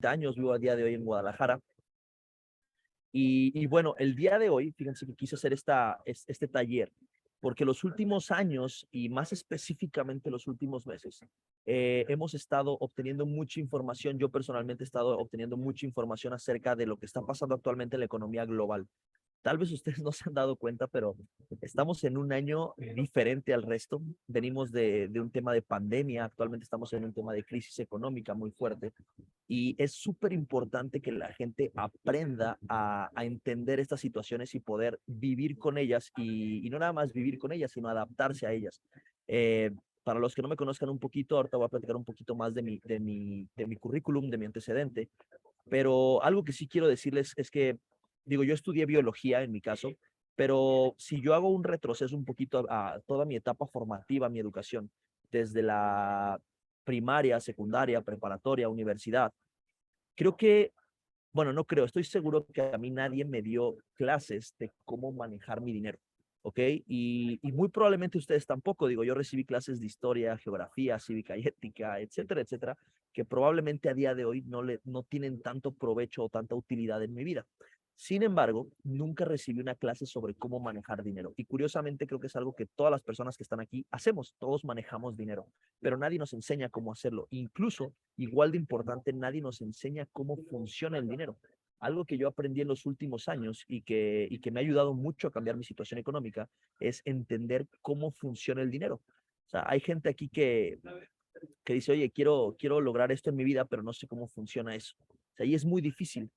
años, vivo a día de hoy en Guadalajara. Y bueno, el día de hoy, fíjense que quise hacer este taller, porque los últimos años y más específicamente los últimos meses, hemos estado obteniendo mucha información. Yo personalmente he estado obteniendo mucha información acerca de lo que está pasando actualmente en la economía global. Tal vez ustedes no se han dado cuenta, pero estamos en un año diferente al resto. Venimos de un tema de pandemia, actualmente estamos en un tema de crisis económica muy fuerte y es súper importante que la gente aprenda a entender estas situaciones y poder vivir con ellas y no nada más vivir con ellas, sino adaptarse a ellas. Eh, para los que no me conozcan un poquito, ahorita voy a platicar un poquito más de mi currículum, de mi antecedente, pero algo que sí quiero decirles es que, digo, yo estudié biología en mi caso, pero si yo hago un retroceso un poquito a toda mi etapa formativa, mi educación, desde la primaria, secundaria, preparatoria, universidad, creo que, bueno, no creo, estoy seguro que a mí nadie me dio clases de cómo manejar mi dinero, ¿ok? Y muy probablemente ustedes tampoco, digo, yo recibí clases de historia, geografía, cívica y ética, etcétera, etcétera, que probablemente a día de hoy no tienen tanto provecho o tanta utilidad en mi vida. Sin embargo, nunca recibí una clase sobre cómo manejar dinero. Y curiosamente creo que es algo que todas las personas que están aquí hacemos. Todos manejamos dinero, pero nadie nos enseña cómo hacerlo. Incluso, igual de importante, nadie nos enseña cómo funciona el dinero. Algo que yo aprendí en los últimos años y que me ha ayudado mucho a cambiar mi situación económica es entender cómo funciona el dinero. O sea, hay gente aquí que dice, oye, quiero lograr esto en mi vida, pero no sé cómo funciona eso. O sea, y es muy difícil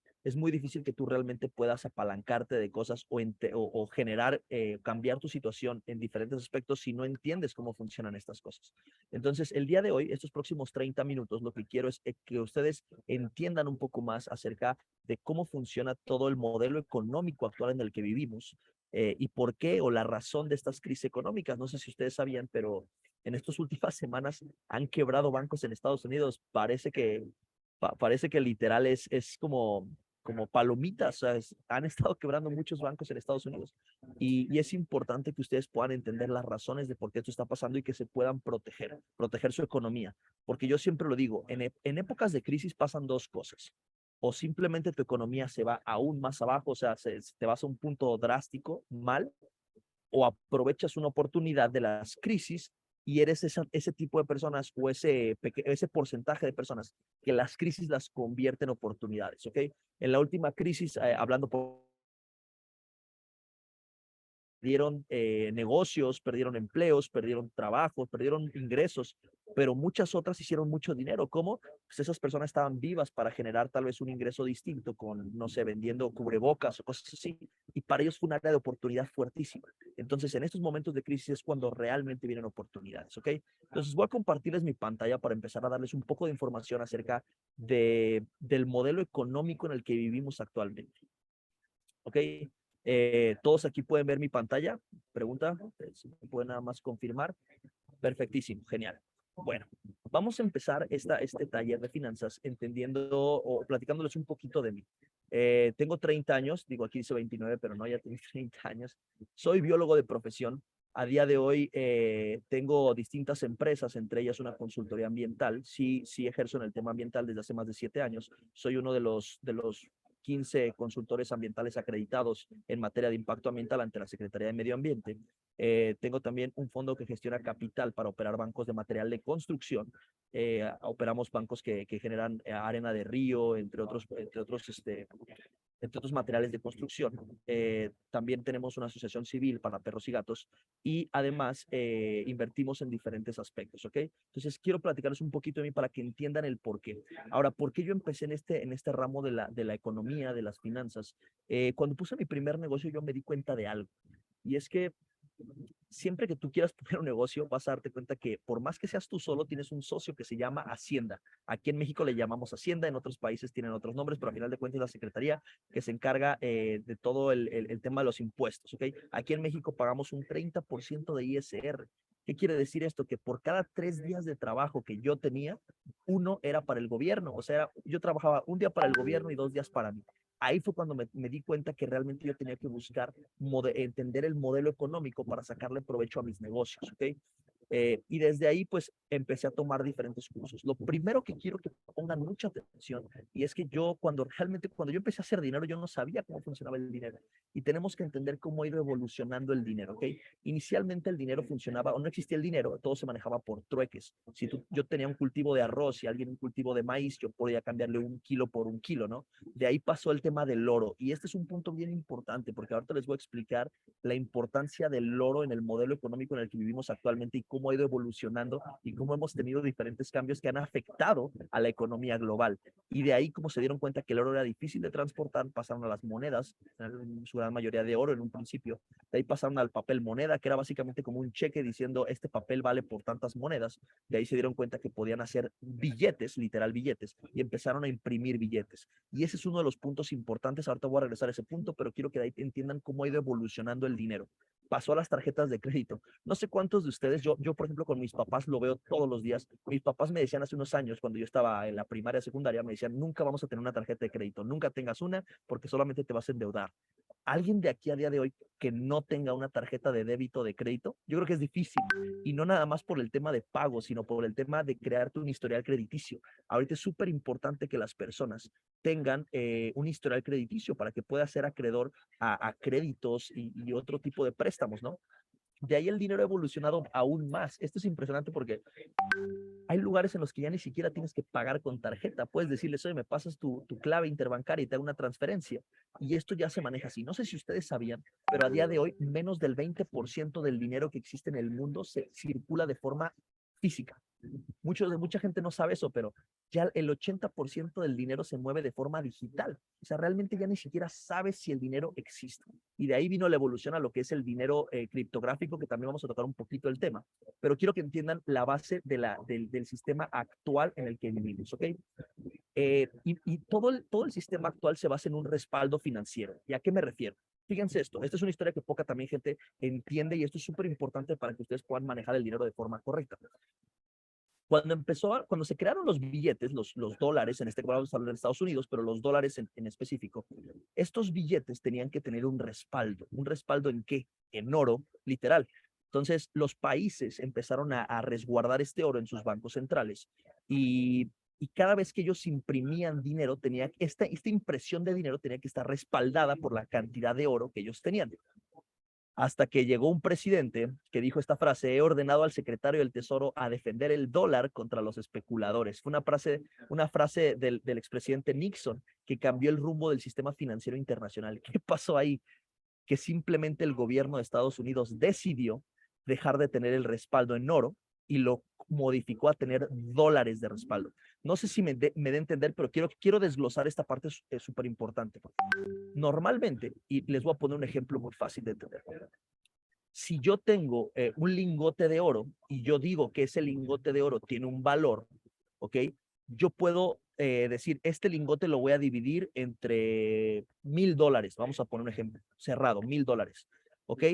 que tú realmente puedas apalancarte de cosas o generar, cambiar tu situación en diferentes aspectos si no entiendes cómo funcionan estas cosas. Entonces, el día de hoy, estos próximos 30 minutos, lo que quiero es que ustedes entiendan un poco más acerca de cómo funciona todo el modelo económico actual en el que vivimos, y por qué o la razón de estas crisis económicas. No sé si ustedes sabían, pero en estas últimas semanas han quebrado bancos en Estados Unidos. Parece que literal es como palomitas. O sea, han estado quebrando muchos bancos en Estados Unidos. Y es importante que ustedes puedan entender las razones de por qué esto está pasando y que se puedan proteger su economía. Porque yo siempre lo digo, en épocas de crisis pasan dos cosas. O simplemente tu economía se va aún más abajo, o sea, te vas a un punto drástico, mal, o aprovechas una oportunidad de las crisis y eres ese tipo de personas o ese porcentaje de personas que las crisis las convierte en oportunidades, ¿ok? En la última crisis, hablando por perdieron, negocios, perdieron empleos, perdieron trabajos, perdieron ingresos, pero muchas otras hicieron mucho dinero. ¿Cómo? Pues esas personas estaban vivas para generar tal vez un ingreso distinto con, no sé, vendiendo cubrebocas o cosas así. Y para ellos fue un área de oportunidad fuertísima. Entonces, en estos momentos de crisis es cuando realmente vienen oportunidades, ¿ok? Entonces, voy a compartirles mi pantalla para empezar a darles un poco de información acerca del modelo económico en el que vivimos actualmente. ¿Ok? Todos aquí pueden ver mi pantalla. Pregunta, si me pueden nada más confirmar. Perfectísimo, genial. Bueno, vamos a empezar este taller de finanzas entendiendo o platicándoles un poquito de mí. Tengo 30 años, digo aquí dice 29, pero no, ya tengo 30 años. Soy biólogo de profesión. A día de hoy tengo distintas empresas, entre ellas una consultoría ambiental. Sí, sí ejerzo en el tema ambiental desde hace más de 7 años. Soy uno de los 15 consultores ambientales acreditados en materia de impacto ambiental ante la Secretaría de Medio Ambiente. Tengo también un fondo que gestiona capital para operar bancos de material de construcción. Operamos bancos que generan arena de río, entre otros materiales de construcción. También tenemos una asociación civil para perros y gatos y además invertimos en diferentes aspectos, ¿ok? Entonces quiero platicarles un poquito de mí para que entiendan el por qué. Ahora, ¿por qué yo empecé en este ramo de la economía, de las finanzas? Cuando puse mi primer negocio yo me di cuenta de algo y es que siempre que tú quieras poner un negocio, vas a darte cuenta que por más que seas tú solo, tienes un socio que se llama Hacienda. Aquí en México le llamamos Hacienda, en otros países tienen otros nombres, pero al final de cuentas es la Secretaría que se encarga de todo el tema de los impuestos, ¿ok? Aquí en México pagamos un 30% de ISR. ¿Qué quiere decir esto? Que por cada 3 días de trabajo que yo tenía, uno era para el gobierno. O sea, yo trabajaba un día para el gobierno y 2 días para mí. Ahí fue cuando me di cuenta que realmente yo tenía que buscar entender el modelo económico para sacarle provecho a mis negocios, ¿ok? Y desde ahí, pues, empecé a tomar diferentes cursos. Lo primero que quiero que pongan mucha atención, y es que yo, cuando yo empecé a hacer dinero, yo no sabía cómo funcionaba el dinero. Y tenemos que entender cómo ha ido evolucionando el dinero, ¿ok? Inicialmente el dinero funcionaba, o no existía el dinero, todo se manejaba por trueques. Si yo tenía un cultivo de arroz y alguien un cultivo de maíz, yo podía cambiarle 1 kilo por 1 kilo, ¿no? De ahí pasó el tema del oro. Y este es un punto bien importante, porque ahorita les voy a explicar la importancia del oro en el modelo económico en el que vivimos actualmente y cómo ha ido evolucionando y cómo hemos tenido diferentes cambios que han afectado a la economía global. Y de ahí, como se dieron cuenta que el oro era difícil de transportar, pasaron a las monedas, en su gran mayoría de oro en un principio. De ahí pasaron al papel moneda, que era básicamente como un cheque diciendo este papel vale por tantas monedas. De ahí se dieron cuenta que podían hacer billetes, literal billetes, y empezaron a imprimir billetes. Y ese es uno de los puntos importantes. Ahorita voy a regresar a ese punto, pero quiero que de ahí entiendan cómo ha ido evolucionando el dinero. Pasó a las tarjetas de crédito. No sé cuántos de ustedes, yo por ejemplo con mis papás lo veo todos los días. Mis papás me decían hace unos años, cuando yo estaba en la primaria, secundaria, me decían, nunca vamos a tener una tarjeta de crédito, nunca tengas una porque solamente te vas a endeudar. ¿Alguien de aquí a día de hoy que no tenga una tarjeta de débito o de crédito? Yo creo que es difícil. Y no nada más por el tema de pago, sino por el tema de crearte un historial crediticio. Ahorita es súper importante que las personas tengan un historial crediticio para que pueda ser acreedor a créditos y otro tipo de préstamos, ¿no? De ahí el dinero ha evolucionado aún más. Esto es impresionante porque hay lugares en los que ya ni siquiera tienes que pagar con tarjeta. Puedes decirles, oye, me pasas tu clave interbancaria y te hago una transferencia. Y esto ya se maneja así. No sé si ustedes sabían, pero a día de hoy menos del 20% del dinero que existe en el mundo se circula de forma física. Mucha gente no sabe eso, pero ya el 80% del dinero se mueve de forma digital. O sea, realmente ya ni siquiera sabes si el dinero existe. Y de ahí vino la evolución a lo que es el dinero criptográfico, que también vamos a tocar un poquito el tema. Pero quiero que entiendan la base del sistema actual en el que vivimos, ¿ok? Y todo el sistema actual se basa en un respaldo financiero. ¿Y a qué me refiero? Fíjense esto, esta es una historia que poca también gente entiende y esto es súper importante para que ustedes puedan manejar el dinero de forma correcta. Cuando se crearon los billetes, los dólares, en este caso vamos a hablar de Estados Unidos, pero los dólares en específico, estos billetes tenían que tener un respaldo. ¿Un respaldo en qué? En oro, literal. Entonces, los países empezaron a resguardar este oro en sus bancos centrales y cada vez que ellos imprimían dinero, esta impresión de dinero tenía que estar respaldada por la cantidad de oro que ellos tenían. Hasta que llegó un presidente que dijo esta frase: he ordenado al secretario del Tesoro a defender el dólar contra los especuladores. Fue una frase del expresidente Nixon que cambió el rumbo del sistema financiero internacional. ¿Qué pasó ahí? Que simplemente el gobierno de Estados Unidos decidió dejar de tener el respaldo en oro y lo modificó a tener dólares de respaldo. No sé si me dé a entender, pero quiero desglosar esta parte, es súper importante. Normalmente, y les voy a poner un ejemplo muy fácil de entender. Si yo tengo un lingote de oro y yo digo que ese lingote de oro tiene un valor, ¿ok? Yo puedo decir, este lingote lo voy a dividir entre $1,000. Vamos a poner un ejemplo cerrado, $1,000, ¿ok?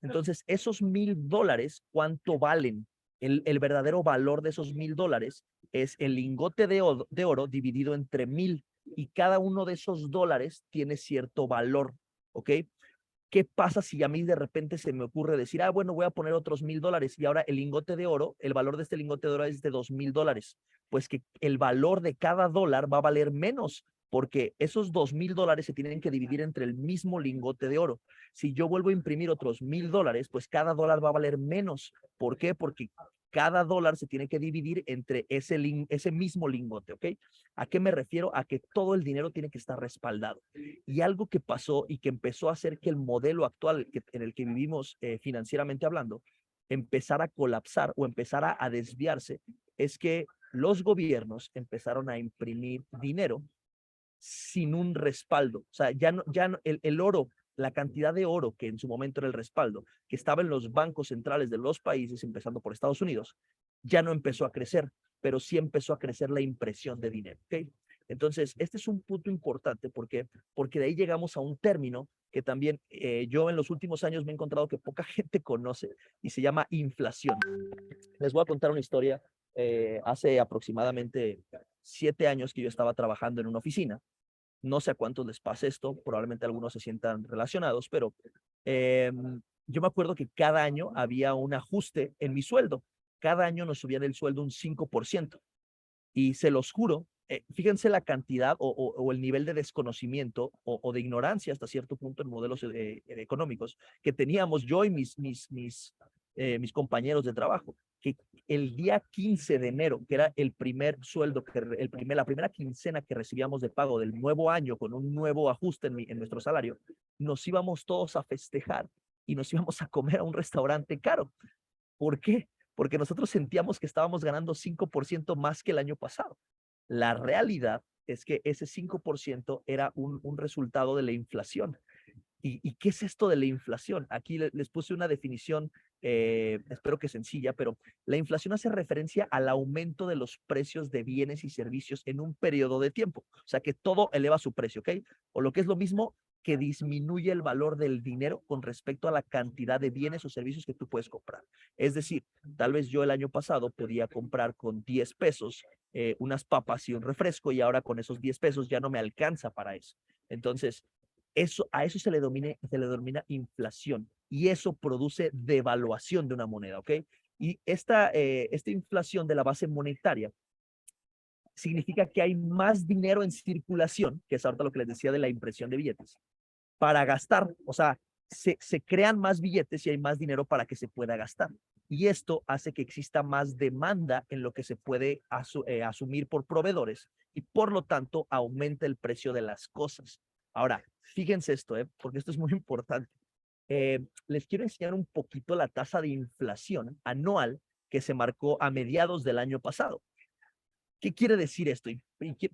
Entonces, esos $1,000, ¿cuánto valen? El verdadero valor de esos $1,000 es el lingote de oro dividido entre 1,000 y cada uno de esos dólares tiene cierto valor, ¿ok? ¿Qué pasa si a mí de repente se me ocurre decir, bueno, voy a poner otros $1,000 y ahora el lingote de oro, el valor de este lingote de oro es de $2,000? Pues que el valor de cada dólar va a valer menos porque esos $2,000 se tienen que dividir entre el mismo lingote de oro. Si yo vuelvo a imprimir otros $1,000, pues cada dólar va a valer menos. ¿Por qué? Porque cada dólar se tiene que dividir entre ese mismo lingote, ¿ok? ¿A qué me refiero? A que todo el dinero tiene que estar respaldado. Y algo que pasó y que empezó a hacer que el modelo actual en el que vivimos financieramente hablando empezara a colapsar o empezara a desviarse es que los gobiernos empezaron a imprimir dinero sin un respaldo. O sea, el oro, la cantidad de oro que en su momento era el respaldo, que estaba en los bancos centrales de los países, empezando por Estados Unidos, ya no empezó a crecer, pero sí empezó a crecer la impresión de dinero. ¿Okay? Entonces, este es un punto importante porque de ahí llegamos a un término que también yo en los últimos años me he encontrado que poca gente conoce y se llama inflación. Les voy a contar una historia. Hace aproximadamente 7 años que yo estaba trabajando en una oficina. No sé a cuántos les pasa esto, probablemente algunos se sientan relacionados, pero yo me acuerdo que cada año había un ajuste en mi sueldo. Cada año nos subían el sueldo un 5%. Y se los juro, fíjense la cantidad o el nivel de desconocimiento o de ignorancia hasta cierto punto en modelos económicos que teníamos yo y mis compañeros de trabajo, que el día 15 de enero, que era el primer sueldo, la primera quincena que recibíamos de pago del nuevo año con un nuevo ajuste en nuestro salario, nos íbamos todos a festejar y nos íbamos a comer a un restaurante caro. ¿Por qué? Porque nosotros sentíamos que estábamos ganando 5% más que el año pasado. La realidad es que ese 5% era un resultado de la inflación. ¿Y qué es esto de la inflación? Aquí les puse una definición, espero que sencilla, pero la inflación hace referencia al aumento de los precios de bienes y servicios en un periodo de tiempo. O sea, que todo eleva su precio, ¿ok? O lo que es lo mismo, que disminuye el valor del dinero con respecto a la cantidad de bienes o servicios que tú puedes comprar. Es decir, tal vez yo el año pasado podía comprar con 10 pesos unas papas y un refresco y ahora con esos 10 pesos ya no me alcanza para eso. Entonces, a eso se le denomina inflación y eso produce devaluación de una moneda, ¿ok? Y esta inflación de la base monetaria significa que hay más dinero en circulación, que es ahorita lo que les decía de la impresión de billetes, para gastar. O sea, se crean más billetes y hay más dinero para que se pueda gastar. Y esto hace que exista más demanda en lo que se puede asumir por proveedores y por lo tanto aumenta el precio de las cosas. Ahora, fíjense esto, porque esto es muy importante. Les quiero enseñar un poquito la tasa de inflación anual que se marcó a mediados del año pasado. ¿Qué quiere decir esto? Y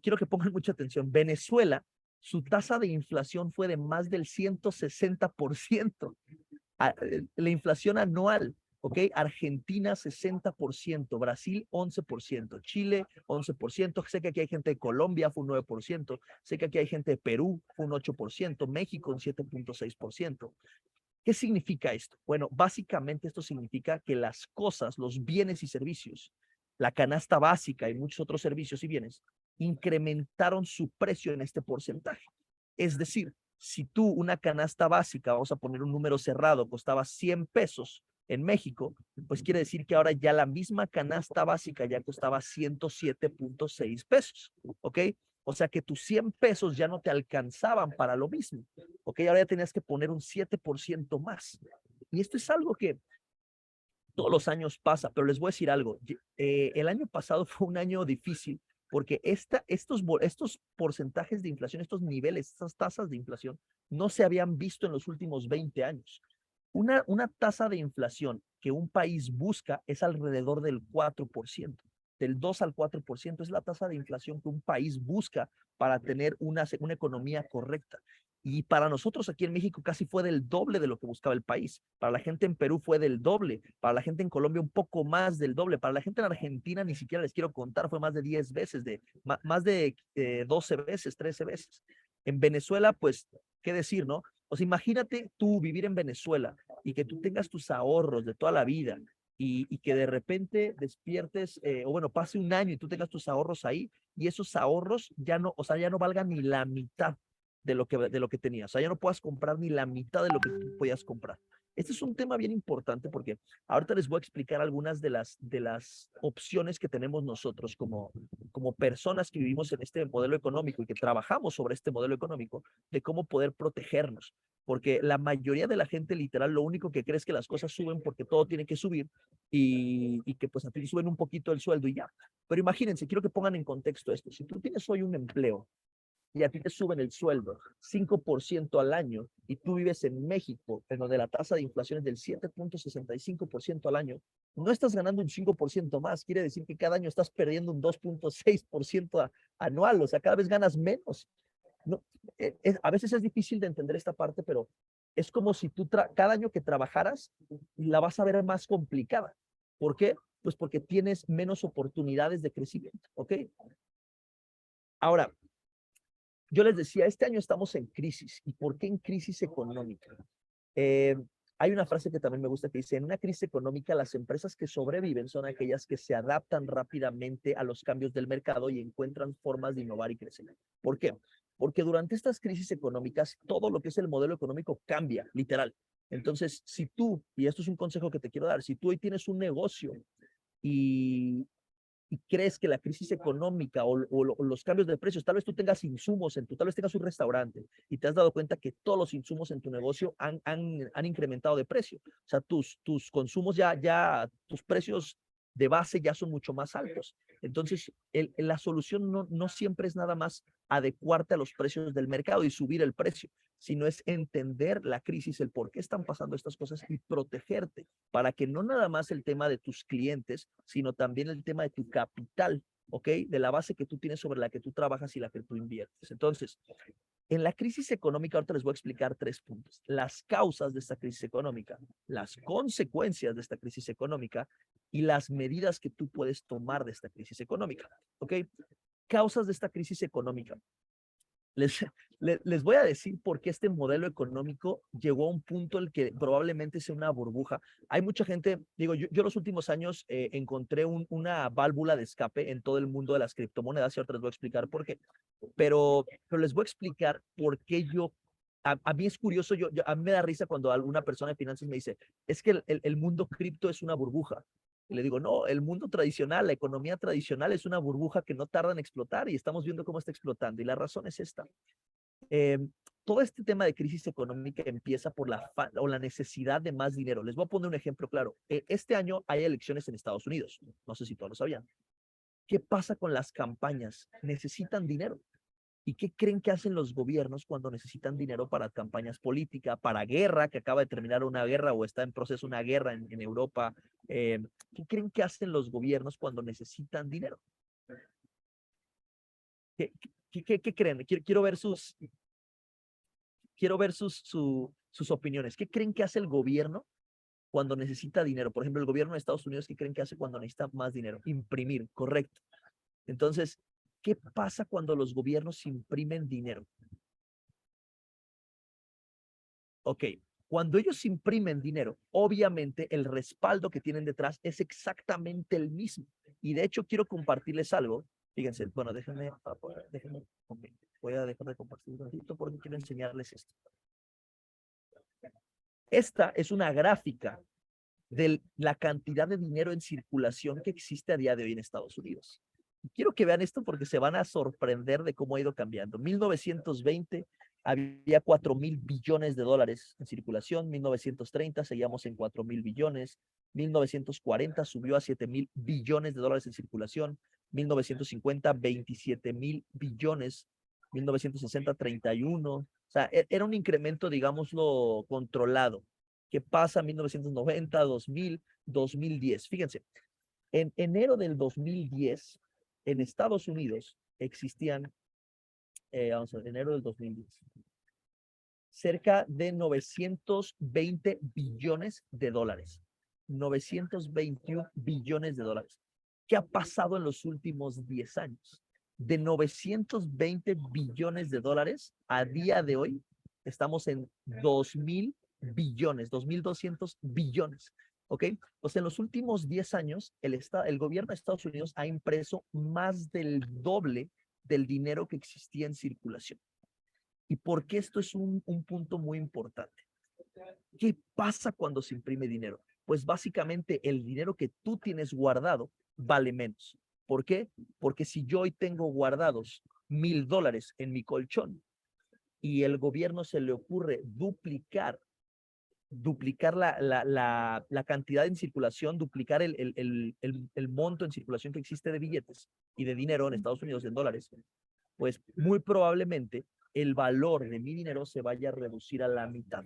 quiero que pongan mucha atención. Venezuela, su tasa de inflación fue de más del 160%. La inflación anual, ¿ok? Argentina 60%, Brasil 11%, Chile 11%, sé que aquí hay gente de Colombia, fue un 9%, sé que aquí hay gente de Perú, fue un 8%, México un 7.6%. ¿Qué significa esto? Bueno, básicamente esto significa que las cosas, los bienes y servicios, la canasta básica y muchos otros servicios y bienes, incrementaron su precio en este porcentaje. Es decir, si tú una canasta básica, vamos a poner un número cerrado, costaba 100 pesos en México, pues quiere decir que ahora ya la misma canasta básica ya costaba 107.6 pesos, ¿ok? O sea que tus 100 pesos ya no te alcanzaban para lo mismo, ¿ok? Ahora ya tenías que poner un 7% más. Y esto es algo que todos los años pasa, pero les voy a decir algo. El año pasado fue un año difícil porque estos porcentajes de inflación, estos niveles, estas tasas de inflación, no se habían visto en los últimos 20 años. Una tasa de inflación que un país busca es alrededor del 4%, del 2 al 4% es la tasa de inflación que un país busca para tener una economía correcta. Y para nosotros aquí en México casi fue del doble de lo que buscaba el país. Para la gente en Perú fue del doble. Para la gente en Colombia un poco más del doble. Para la gente en Argentina ni siquiera les quiero contar, fue más de 10 veces, más de 12 veces, 13 veces. En Venezuela, pues, ¿qué decir, no? O sea, imagínate tú vivir en Venezuela y que tú tengas tus ahorros de toda la vida y que de repente despiertes, o bueno, pase un año y tú tengas tus ahorros ahí y esos ahorros ya no, o sea, ya no valgan ni la mitad de lo que tenías. O sea, ya no puedas comprar ni la mitad de lo que tú podías comprar. Este es un tema bien importante porque ahorita les voy a explicar algunas de las opciones que tenemos nosotros como personas que vivimos en este modelo económico y que trabajamos sobre este modelo económico, de cómo poder protegernos. Porque la mayoría de la gente literal lo único que cree es que las cosas suben porque todo tiene que subir y que pues a ti suben un poquito el sueldo y ya. Pero imagínense, quiero que pongan en contexto esto. Si tú tienes hoy un empleo y a ti te suben el sueldo 5% al año y tú vives en México, en donde la tasa de inflación es del 7.65% al año, no estás ganando un 5% más, quiere decir que cada año estás perdiendo un 2.6% anual, o sea, cada vez ganas menos. No, a veces es difícil de entender esta parte, pero es como si tú cada año que trabajaras la vas a ver más complicada. ¿Por qué? Pues porque tienes menos oportunidades de crecimiento, ¿ok? Ahora, yo les decía, este año estamos en crisis. ¿Y por qué en crisis económica? Eh, Hay una frase que también me gusta que dice, en una crisis económica las empresas que sobreviven son aquellas que se adaptan rápidamente a los cambios del mercado y encuentran formas de innovar y crecer. ¿Por qué? Porque durante estas crisis económicas todo lo que es el modelo económico cambia, literal. Entonces, si tú, y esto es un consejo que te quiero dar, si tú hoy tienes un negocio y, y crees que la crisis económica o los cambios de precios, tal vez tú tengas insumos tal vez tengas un restaurante y te has dado cuenta que todos los insumos en tu negocio han incrementado de precio. O sea, tus consumos tus precios de base ya son mucho más altos. Entonces, la solución no siempre es nada más adecuarte a los precios del mercado y subir el precio, sino es entender la crisis, el por qué están pasando estas cosas y protegerte para que no nada más el tema de tus clientes, sino también el tema de tu capital, ¿ok? De la base que tú tienes sobre la que tú trabajas y la que tú inviertes. Entonces, en la crisis económica, ahorita les voy a explicar 3 puntos. Las causas de esta crisis económica, las consecuencias de esta crisis económica y las medidas que tú puedes tomar de esta crisis económica, ¿ok? Causas de esta crisis económica. Les, les voy a decir por qué este modelo económico llegó a un punto en el que probablemente sea una burbuja. Hay mucha gente, digo, yo los últimos años encontré una válvula de escape en todo el mundo de las criptomonedas y ahorita les voy a explicar por qué. Pero les voy a explicar por qué a mí es curioso, a mí me da risa cuando alguna persona de finanzas me dice, es que el mundo cripto es una burbuja. Y le digo, no, el mundo tradicional, la economía tradicional es una burbuja que no tarda en explotar y estamos viendo cómo está explotando. Y la razón es esta. Eh, Todo este tema de crisis económica empieza por la necesidad de más dinero. Les voy a poner un ejemplo claro. Este año hay elecciones en Estados Unidos. No sé si todos lo sabían. ¿Qué pasa con las campañas? Necesitan dinero. ¿Y qué creen que hacen los gobiernos cuando necesitan dinero para campañas políticas, para guerra, que acaba de terminar una guerra o está en proceso una guerra en Europa? ¿Qué creen que hacen los gobiernos cuando necesitan dinero? ¿Qué creen? Quiero ver sus opiniones. ¿Qué creen que hace el gobierno cuando necesita dinero? Por ejemplo, el gobierno de Estados Unidos, ¿qué creen que hace cuando necesita más dinero? Imprimir, correcto. Entonces, ¿qué pasa cuando los gobiernos imprimen dinero? Ok, cuando ellos imprimen dinero, obviamente el respaldo que tienen detrás es exactamente el mismo. Y de hecho quiero compartirles algo. Fíjense, bueno, déjenme, okay. Voy a dejar de compartir un ratito porque quiero enseñarles esto. Esta es una gráfica de la cantidad de dinero en circulación que existe a día de hoy en Estados Unidos. Quiero que vean esto porque se van a sorprender de cómo ha ido cambiando. 1920 había 4.000 billones de dólares en circulación, 1930 seguíamos en 4.000 billones, 1940 subió a 7.000 billones de dólares en circulación, 1950 27.000 billones, 1960 31, o sea, era un incremento, digámoslo, controlado. ¿Qué pasa en 1990, 2000, 2010? Fíjense, en enero del 2010, en Estados Unidos existían, vamos a ver, enero del 2010, cerca de 920 billones de dólares. 921 billones de dólares. ¿Qué ha pasado en los últimos 10 años? De 920 billones de dólares, a día de hoy estamos en 2.000 billones, 2.200 billones. ¿Ok? Pues en los últimos 10 años, el gobierno de Estados Unidos ha impreso más del doble del dinero que existía en circulación. ¿Y por qué esto es un punto muy importante? ¿Qué pasa cuando se imprime dinero? Pues básicamente el dinero que tú tienes guardado vale menos. ¿Por qué? Porque si yo hoy tengo guardados $1,000 en mi colchón y el gobierno se le ocurre duplicar la cantidad en circulación, duplicar el monto en circulación que existe de billetes y de dinero en Estados Unidos en dólares, pues muy probablemente el valor de mi dinero se vaya a reducir a la mitad.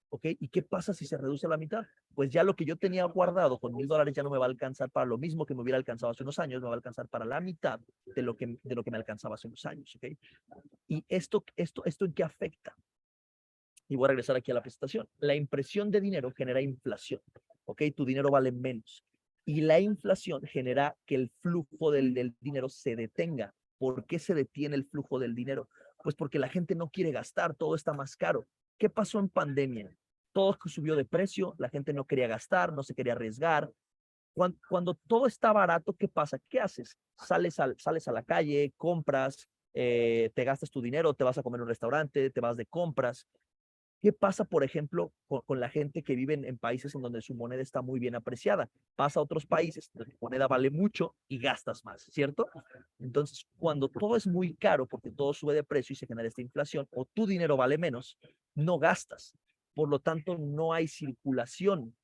¿Ok? ¿Y qué pasa si se reduce a la mitad? Pues ya lo que yo tenía guardado con $1,000 ya no me va a alcanzar para lo mismo que me hubiera alcanzado hace unos años, me va a alcanzar para la mitad de lo que me alcanzaba hace unos años. ¿Ok? ¿Y esto en qué afecta? Y voy a regresar aquí a la presentación. La impresión de dinero genera inflación. ¿Ok? Tu dinero vale menos. Y la inflación genera que el flujo del dinero se detenga. ¿Por qué se detiene el flujo del dinero? Pues porque la gente no quiere gastar, todo está más caro. ¿Qué pasó en pandemia? Todo subió de precio, la gente no quería gastar, no se quería arriesgar. Cuando todo está barato, ¿qué pasa? ¿Qué haces? Sales a la calle, compras, te gastas tu dinero, te vas a comer en un restaurante, te vas de compras. ¿Qué pasa, por ejemplo, con la gente que vive en países en donde su moneda está muy bien apreciada? Pasa a otros países donde tu moneda vale mucho y gastas más, ¿cierto? Entonces, cuando todo es muy caro porque todo sube de precio y se genera esta inflación, o tu dinero vale menos, no gastas. Por lo tanto, no hay circulación.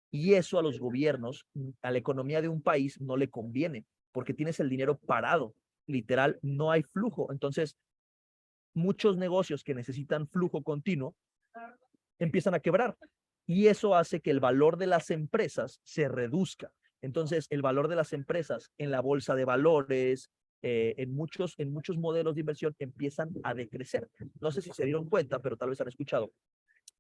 Y eso a los gobiernos, a la economía de un país, no le conviene porque tienes el dinero parado. Literal, no hay flujo. Entonces, muchos negocios que necesitan flujo continuo empiezan a quebrar. Y eso hace que el valor de las empresas se reduzca. Entonces, el valor de las empresas en la bolsa de valores, en muchos modelos de inversión empiezan a decrecer. No sé si se dieron cuenta, pero tal vez han escuchado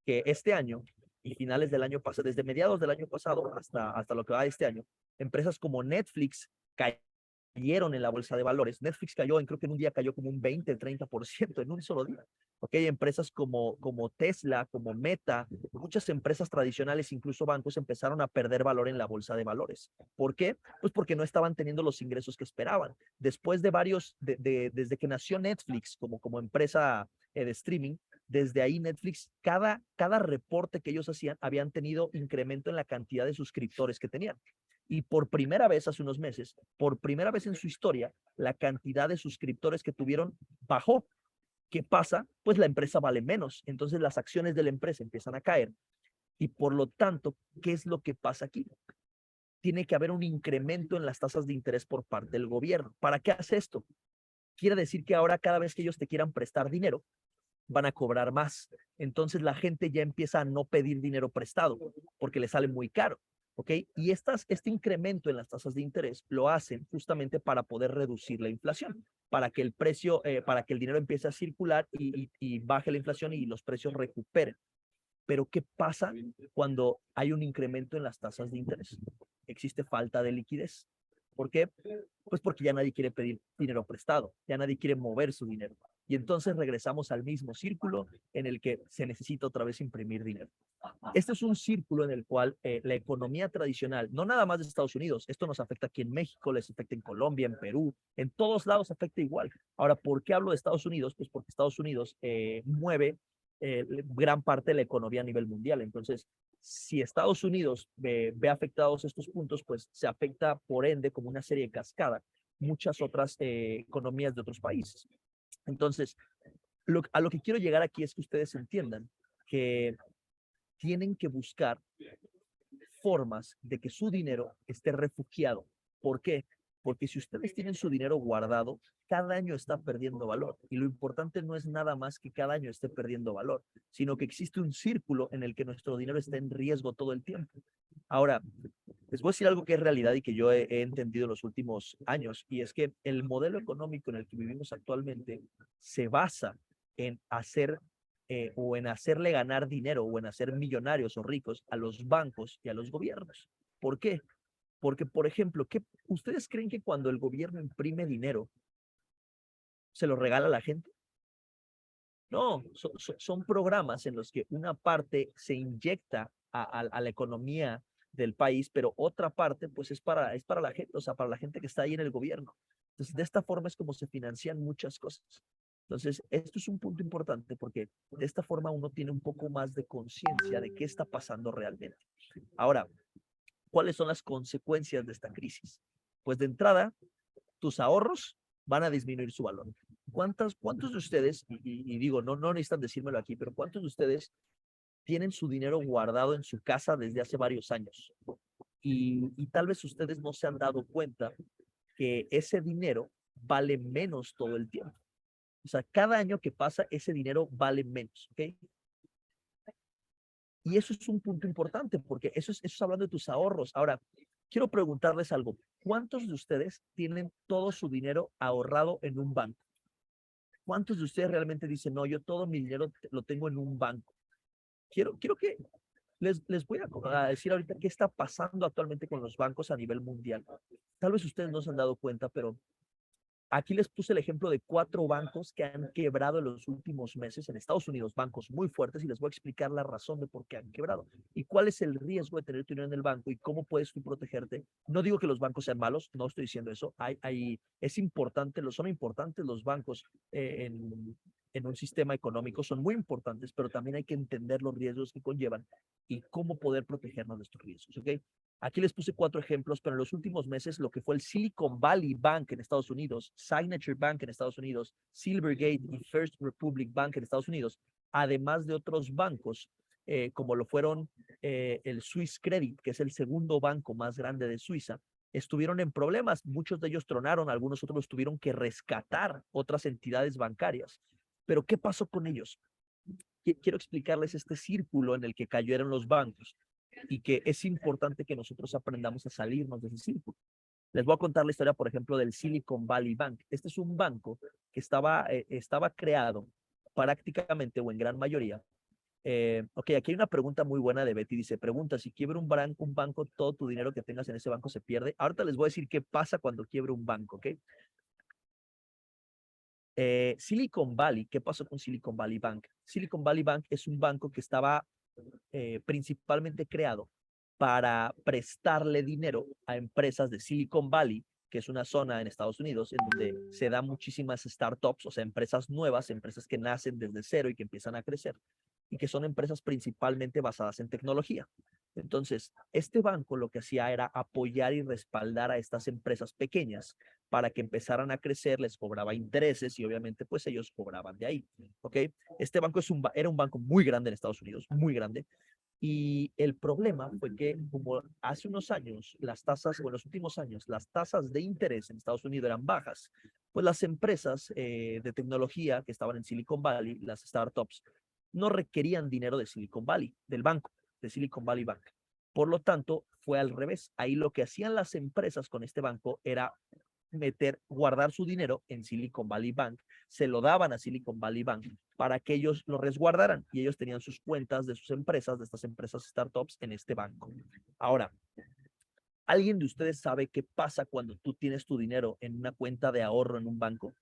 que este año y finales del año pasado, desde mediados del año pasado hasta lo que va de este año, empresas como Netflix cayeron en la bolsa de valores. Netflix cayó, creo que en un día cayó como un 20-30% en un solo día. Okay, empresas como Tesla, como Meta, muchas empresas tradicionales, incluso bancos, empezaron a perder valor en la bolsa de valores. ¿Por qué? Pues porque no estaban teniendo los ingresos que esperaban. Después de desde que nació Netflix como empresa de streaming, desde ahí Netflix, cada reporte que ellos hacían, habían tenido incremento en la cantidad de suscriptores que tenían. Y por primera vez, hace unos meses, por primera vez en su historia, la cantidad de suscriptores que tuvieron bajó. ¿Qué pasa? Pues la empresa vale menos. Entonces las acciones de la empresa empiezan a caer. Y por lo tanto, ¿qué es lo que pasa aquí? Tiene que haber un incremento en las tasas de interés por parte del gobierno. ¿Para qué hace esto? Quiere decir que ahora cada vez que ellos te quieran prestar dinero, van a cobrar más. Entonces la gente ya empieza a no pedir dinero prestado porque le sale muy caro. ¿Ok? Y este incremento en las tasas de interés lo hacen justamente para poder reducir la inflación, para que el precio, para que el dinero empiece a circular y baje la inflación y los precios recuperen. Pero ¿qué pasa cuando hay un incremento en las tasas de interés? Existe falta de liquidez. ¿Por qué? Pues porque ya nadie quiere pedir dinero prestado, ya nadie quiere mover su dinero. Y entonces regresamos al mismo círculo en el que se necesita otra vez imprimir dinero. Este es un círculo en el cual la economía tradicional, no nada más de Estados Unidos, esto nos afecta aquí en México, les afecta en Colombia, en Perú, en todos lados afecta igual. Ahora, ¿por qué hablo de Estados Unidos? Pues porque Estados Unidos mueve gran parte de la economía a nivel mundial. Entonces, si Estados Unidos ve afectados estos puntos, pues se afecta por ende como una serie de cascada muchas otras economías de otros países. Entonces, a lo que quiero llegar aquí es que ustedes entiendan que tienen que buscar formas de que su dinero esté refugiado. ¿Por qué? Porque si ustedes tienen su dinero guardado, cada año está perdiendo valor. Y lo importante no es nada más que cada año esté perdiendo valor, sino que existe un círculo en el que nuestro dinero está en riesgo todo el tiempo. Ahora, les voy a decir algo que es realidad y que yo he entendido en los últimos años, y es que el modelo económico en el que vivimos actualmente se basa en hacer o en hacerle ganar dinero o en hacer millonarios o ricos a los bancos y a los gobiernos. ¿Por qué? Porque, por ejemplo, ¿ustedes creen que cuando el gobierno imprime dinero, se lo regala a la gente? No, son programas en los que una parte se inyecta a la economía del país, pero otra parte pues es para la gente, o sea, para la gente que está ahí en el gobierno. Entonces, de esta forma es como se financian muchas cosas. Entonces, esto es un punto importante porque de esta forma uno tiene un poco más de conciencia de qué está pasando realmente. Ahora, ¿cuáles son las consecuencias de esta crisis? Pues de entrada, tus ahorros van a disminuir su valor. ¿Cuántos de ustedes, y digo, no necesitan decírmelo aquí, pero cuántos de ustedes tienen su dinero guardado en su casa desde hace varios años? Y tal vez ustedes no se han dado cuenta que ese dinero vale menos todo el tiempo. O sea, cada año que pasa, ese dinero vale menos, ¿ok? Y eso es un punto importante porque eso es hablando de tus ahorros. Ahora, quiero preguntarles algo. ¿Cuántos de ustedes tienen todo su dinero ahorrado en un banco? ¿Cuántos de ustedes realmente dicen, no, yo todo mi dinero lo tengo en un banco? Quiero que les voy a decir ahorita qué está pasando actualmente con los bancos a nivel mundial. Tal vez ustedes no se han dado cuenta, pero aquí les puse el ejemplo de 4 bancos que han quebrado en los últimos meses en Estados Unidos, bancos muy fuertes, y les voy a explicar la razón de por qué han quebrado y cuál es el riesgo de tener tu dinero en el banco y cómo puedes tú protegerte. No digo que los bancos sean malos, no estoy diciendo eso. Es importante, son importantes los bancos en un sistema económico son muy importantes, pero también hay que entender los riesgos que conllevan y cómo poder protegernos de estos riesgos, ¿ok? Aquí les puse 4 ejemplos, pero en los últimos meses lo que fue el Silicon Valley Bank en Estados Unidos, Signature Bank en Estados Unidos, Silvergate y First Republic Bank en Estados Unidos, además de otros bancos, como lo fueron el Swiss Credit, que es el segundo banco más grande de Suiza, estuvieron en problemas. Muchos de ellos tronaron, algunos otros tuvieron que rescatar otras entidades bancarias. Pero ¿qué pasó con ellos? Quiero explicarles este círculo en el que cayeron los bancos y que es importante que nosotros aprendamos a salirnos de ese círculo. Les voy a contar la historia, por ejemplo, del Silicon Valley Bank. Este es un banco que estaba creado prácticamente o en gran mayoría. Ok, aquí hay una pregunta muy buena de Betty. Dice, pregunta, si quiebra un banco, todo tu dinero que tengas en ese banco se pierde. Ahorita les voy a decir qué pasa cuando quiebra un banco, ¿ok? Silicon Valley, ¿qué pasó con Silicon Valley Bank? Silicon Valley Bank es un banco que estaba principalmente creado para prestarle dinero a empresas de Silicon Valley, que es una zona en Estados Unidos en donde se dan muchísimas startups, o sea, empresas nuevas, empresas que nacen desde cero y que empiezan a crecer, y que son empresas principalmente basadas en tecnología. Entonces, este banco lo que hacía era apoyar y respaldar a estas empresas pequeñas para que empezaran a crecer, les cobraba intereses y obviamente pues ellos cobraban de ahí, ¿ok? Este banco era un banco muy grande en Estados Unidos, muy grande, y el problema fue que como hace unos años las tasas, o en los últimos años, las tasas de interés en Estados Unidos eran bajas, pues las empresas de tecnología que estaban en Silicon Valley, las startups, no requerían dinero de Silicon Valley, del banco, de Silicon Valley Bank. Por lo tanto, fue al revés. Ahí lo que hacían las empresas con este banco era guardar su dinero en Silicon Valley Bank, se lo daban a Silicon Valley Bank para que ellos lo resguardaran y ellos tenían sus cuentas de sus empresas, de estas empresas startups en este banco. Ahora, ¿alguien de ustedes sabe qué pasa cuando tú tienes tu dinero en una cuenta de ahorro en un banco?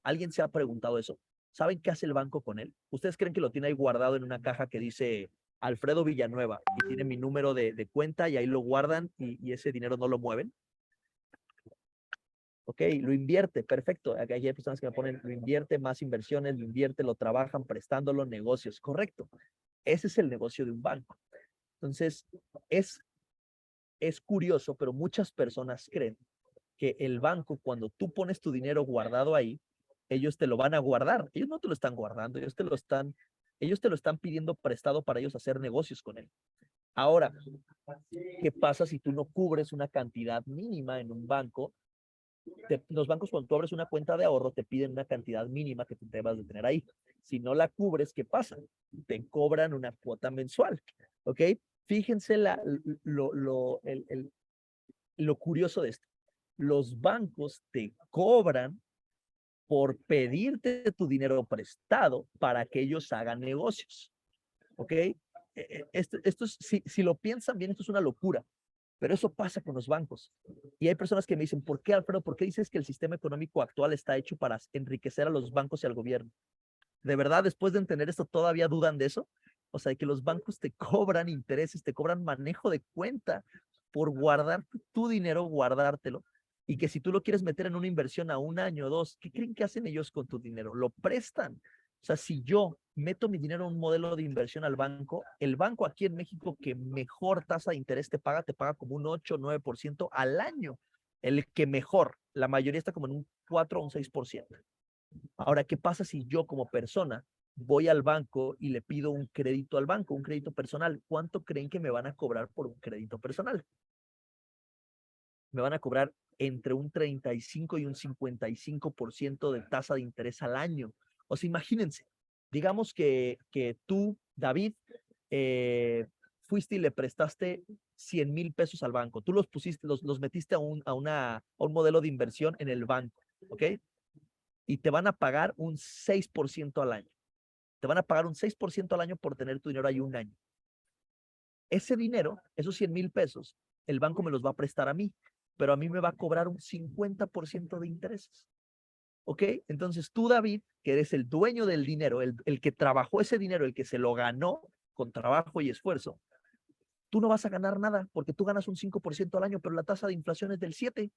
¿Alguien se ha preguntado eso? ¿Saben qué hace el banco con él? ¿Ustedes creen que lo tiene ahí guardado en una caja que dice Alfredo Villanueva y tiene mi número de cuenta y ahí lo guardan y ese dinero no lo mueven? Ok, lo invierte, perfecto. Aquí hay personas que me ponen, lo invierte, más inversiones, lo invierte, lo trabajan prestándolo, negocios, correcto. Ese es el negocio de un banco. Entonces, es, es curioso, pero muchas personas creen que el banco, cuando tú pones tu dinero guardado ahí, ellos te lo van a guardar. Ellos no te lo están guardando, ellos te lo están pidiendo prestado para ellos hacer negocios con él. Ahora, ¿qué pasa si tú no cubres una cantidad mínima en un banco? Los bancos, cuando tú abres una cuenta de ahorro, te piden una cantidad mínima que tú debas de tener ahí. Si no la cubres, ¿qué pasa? Te cobran una cuota mensual, ¿ok? Fíjense lo curioso de esto. Los bancos te cobran por pedirte tu dinero prestado para que ellos hagan negocios, ¿ok? Esto es, si lo piensan bien, esto es una locura. Pero eso pasa con los bancos. Y hay personas que me dicen, ¿por qué, Alfredo? ¿Por qué dices que el sistema económico actual está hecho para enriquecer a los bancos y al gobierno? ¿De verdad, después de entender esto, todavía dudan de eso? O sea, que los bancos te cobran intereses, te cobran manejo de cuenta por guardar tu dinero, guardártelo. Y que si tú lo quieres meter en una inversión a un año o dos, ¿qué creen que hacen ellos con tu dinero? Lo prestan. O sea, si yo meto mi dinero en un modelo de inversión al banco, el banco aquí en México que mejor tasa de interés te paga como un 8 o 9% al año. El que mejor, la mayoría está como en un 4 o un 6%. Ahora, ¿qué pasa si yo como persona voy al banco y le pido un crédito al banco, un crédito personal? ¿Cuánto creen que me van a cobrar por un crédito personal? Me van a cobrar entre un 35 y un 55% de tasa de interés al año. O sea, imagínense, digamos que tú, David, fuiste y le prestaste 100,000 pesos al banco. Tú los pusiste, los metiste a un modelo de inversión en el banco, ¿ok? Y te van a pagar un 6% al año. Te van a pagar un 6% al año por tener tu dinero ahí un año. Ese dinero, esos 100,000 pesos, el banco me los va a prestar a mí, pero a mí me va a cobrar un 50% de intereses. ¿Ok? Entonces tú, David, que eres el dueño del dinero, el que trabajó ese dinero, el que se lo ganó con trabajo y esfuerzo, tú no vas a ganar nada porque tú ganas un 5% al año, pero la tasa de inflación es del 7%.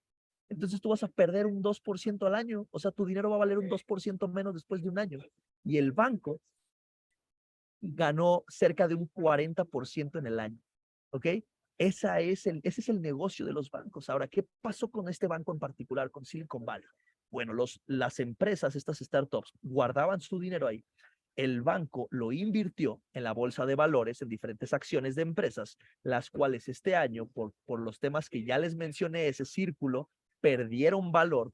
entonces tú vas a perder un 2% al año. O sea, tu dinero va a valer un 2% menos después de un año. Y el banco ganó cerca de un 40% en el año. ¿Ok? Ese es el negocio de los bancos. Ahora, ¿qué pasó con este banco en particular, con Silicon Valley? Bueno, las empresas, estas startups, guardaban su dinero ahí. El banco lo invirtió en la bolsa de valores, en diferentes acciones de empresas, las cuales este año, por los temas que ya les mencioné, ese círculo, perdieron valor,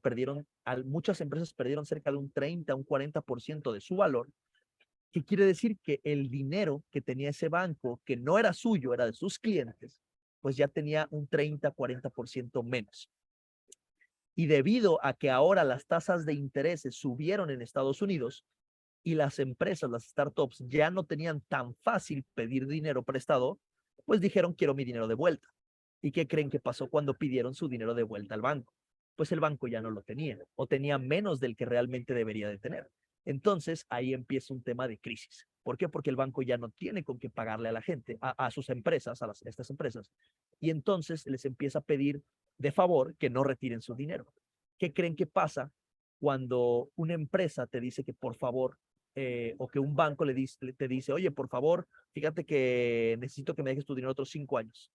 muchas empresas perdieron cerca de un 30, un 40% de su valor. ¿Qué quiere decir? Que el dinero que tenía ese banco, que no era suyo, era de sus clientes, pues ya tenía un 30, 40% menos. Y debido a que ahora las tasas de interés subieron en Estados Unidos y las empresas, las startups, ya no tenían tan fácil pedir dinero prestado, pues dijeron, quiero mi dinero de vuelta. ¿Y qué creen que pasó cuando pidieron su dinero de vuelta al banco? Pues el banco ya no lo tenía o tenía menos del que realmente debería de tener. Entonces ahí empieza un tema de crisis. ¿Por qué? Porque el banco ya no tiene con qué pagarle a la gente, a sus empresas, estas empresas. Y entonces les empieza a pedir de favor que no retiren su dinero. ¿Qué creen que pasa cuando una empresa te dice que por favor, o que un banco te dice, oye, por favor, fíjate que necesito que me dejes tu dinero otros 5 años?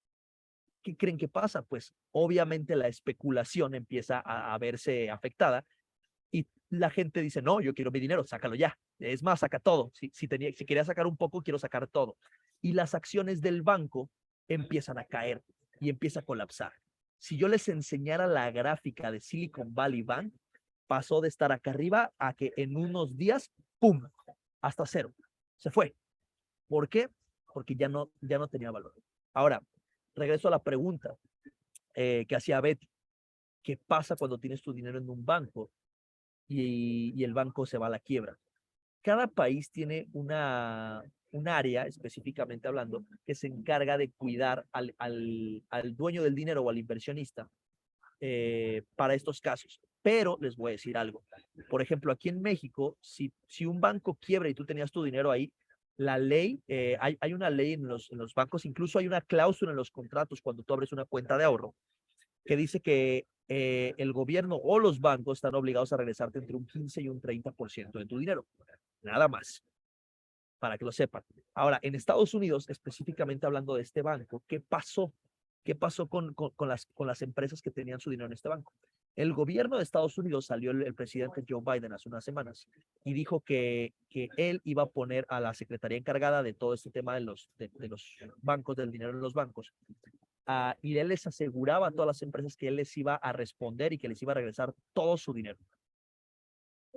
¿Qué creen que pasa? Pues obviamente la especulación empieza a verse afectada y la gente dice, no, yo quiero mi dinero, sácalo ya. Es más, saca todo. Si quería sacar un poco, quiero sacar todo. Y las acciones del banco empiezan a caer y empieza a colapsar. Si yo les enseñara la gráfica de Silicon Valley Bank, pasó de estar acá arriba a que en unos días, ¡pum!, hasta cero. Se fue. ¿Por qué? Porque ya no tenía valor. Ahora, regreso a la pregunta que hacía Betty. ¿Qué pasa cuando tienes tu dinero en un banco y el banco se va a la quiebra? Cada país tiene un área, específicamente hablando, que se encarga de cuidar al dueño del dinero o al inversionista para estos casos. Pero les voy a decir algo. Por ejemplo, aquí en México, si un banco quiebra y tú tenías tu dinero ahí, la ley, hay una ley en los bancos, incluso hay una cláusula en los contratos cuando tú abres una cuenta de ahorro, que dice que el gobierno o los bancos están obligados a regresarte entre un 15 y un 30% de tu dinero. Nada más, para que lo sepan. Ahora, en Estados Unidos, específicamente hablando de este banco, ¿qué pasó? ¿Qué pasó con las empresas que tenían su dinero en este banco? El gobierno de Estados Unidos, salió el presidente Joe Biden hace unas semanas y dijo que él iba a poner a la secretaría encargada de todo este tema de los bancos, del dinero en los bancos, y él les aseguraba a todas las empresas que él les iba a responder y que les iba a regresar todo su dinero.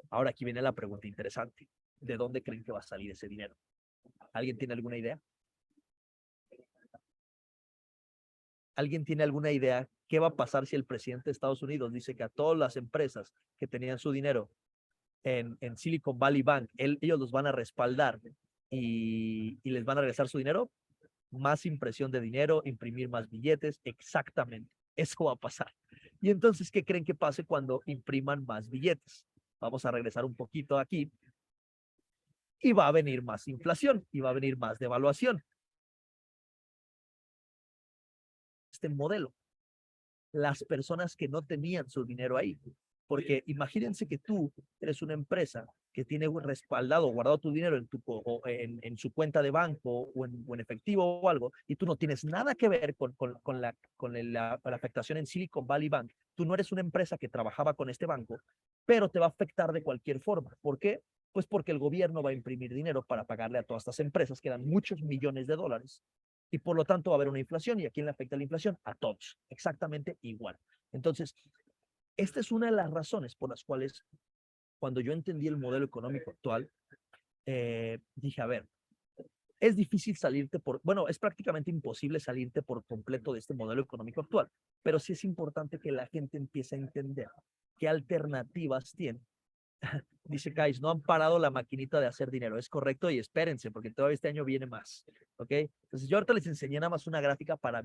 Ahora aquí viene la pregunta interesante. ¿De dónde creen que va a salir ese dinero? ¿Alguien tiene alguna idea? ¿Alguien tiene alguna idea qué va a pasar si el presidente de Estados Unidos dice que a todas las empresas que tenían su dinero en Silicon Valley Bank, ellos los van a respaldar y les van a regresar su dinero? Más impresión de dinero, imprimir más billetes, exactamente. Eso va a pasar. Y entonces, ¿qué creen que pase cuando impriman más billetes? Vamos a regresar un poquito aquí y va a venir más inflación y va a venir más devaluación. Este modelo, las personas que no tenían su dinero ahí. Porque imagínense que tú eres una empresa que tiene respaldado, guardado tu dinero en su cuenta de banco o en efectivo o algo, y tú no tienes nada que ver con la afectación en Silicon Valley Bank. Tú no eres una empresa que trabajaba con este banco, pero te va a afectar de cualquier forma. ¿Por qué? Pues porque el gobierno va a imprimir dinero para pagarle a todas estas empresas que dan muchos millones de dólares y por lo tanto va a haber una inflación. ¿Y a quién le afecta la inflación? A todos, exactamente igual. Entonces, esta es una de las razones por las cuales cuando yo entendí el modelo económico actual, dije, a ver, es difícil salirte bueno, es prácticamente imposible salirte por completo de este modelo económico actual, pero sí es importante que la gente empiece a entender qué alternativas tiene. Dice Kais, no han parado la maquinita de hacer dinero. Es correcto y espérense porque todavía este año viene más. ¿Ok? Entonces yo ahorita les enseñé nada más una gráfica para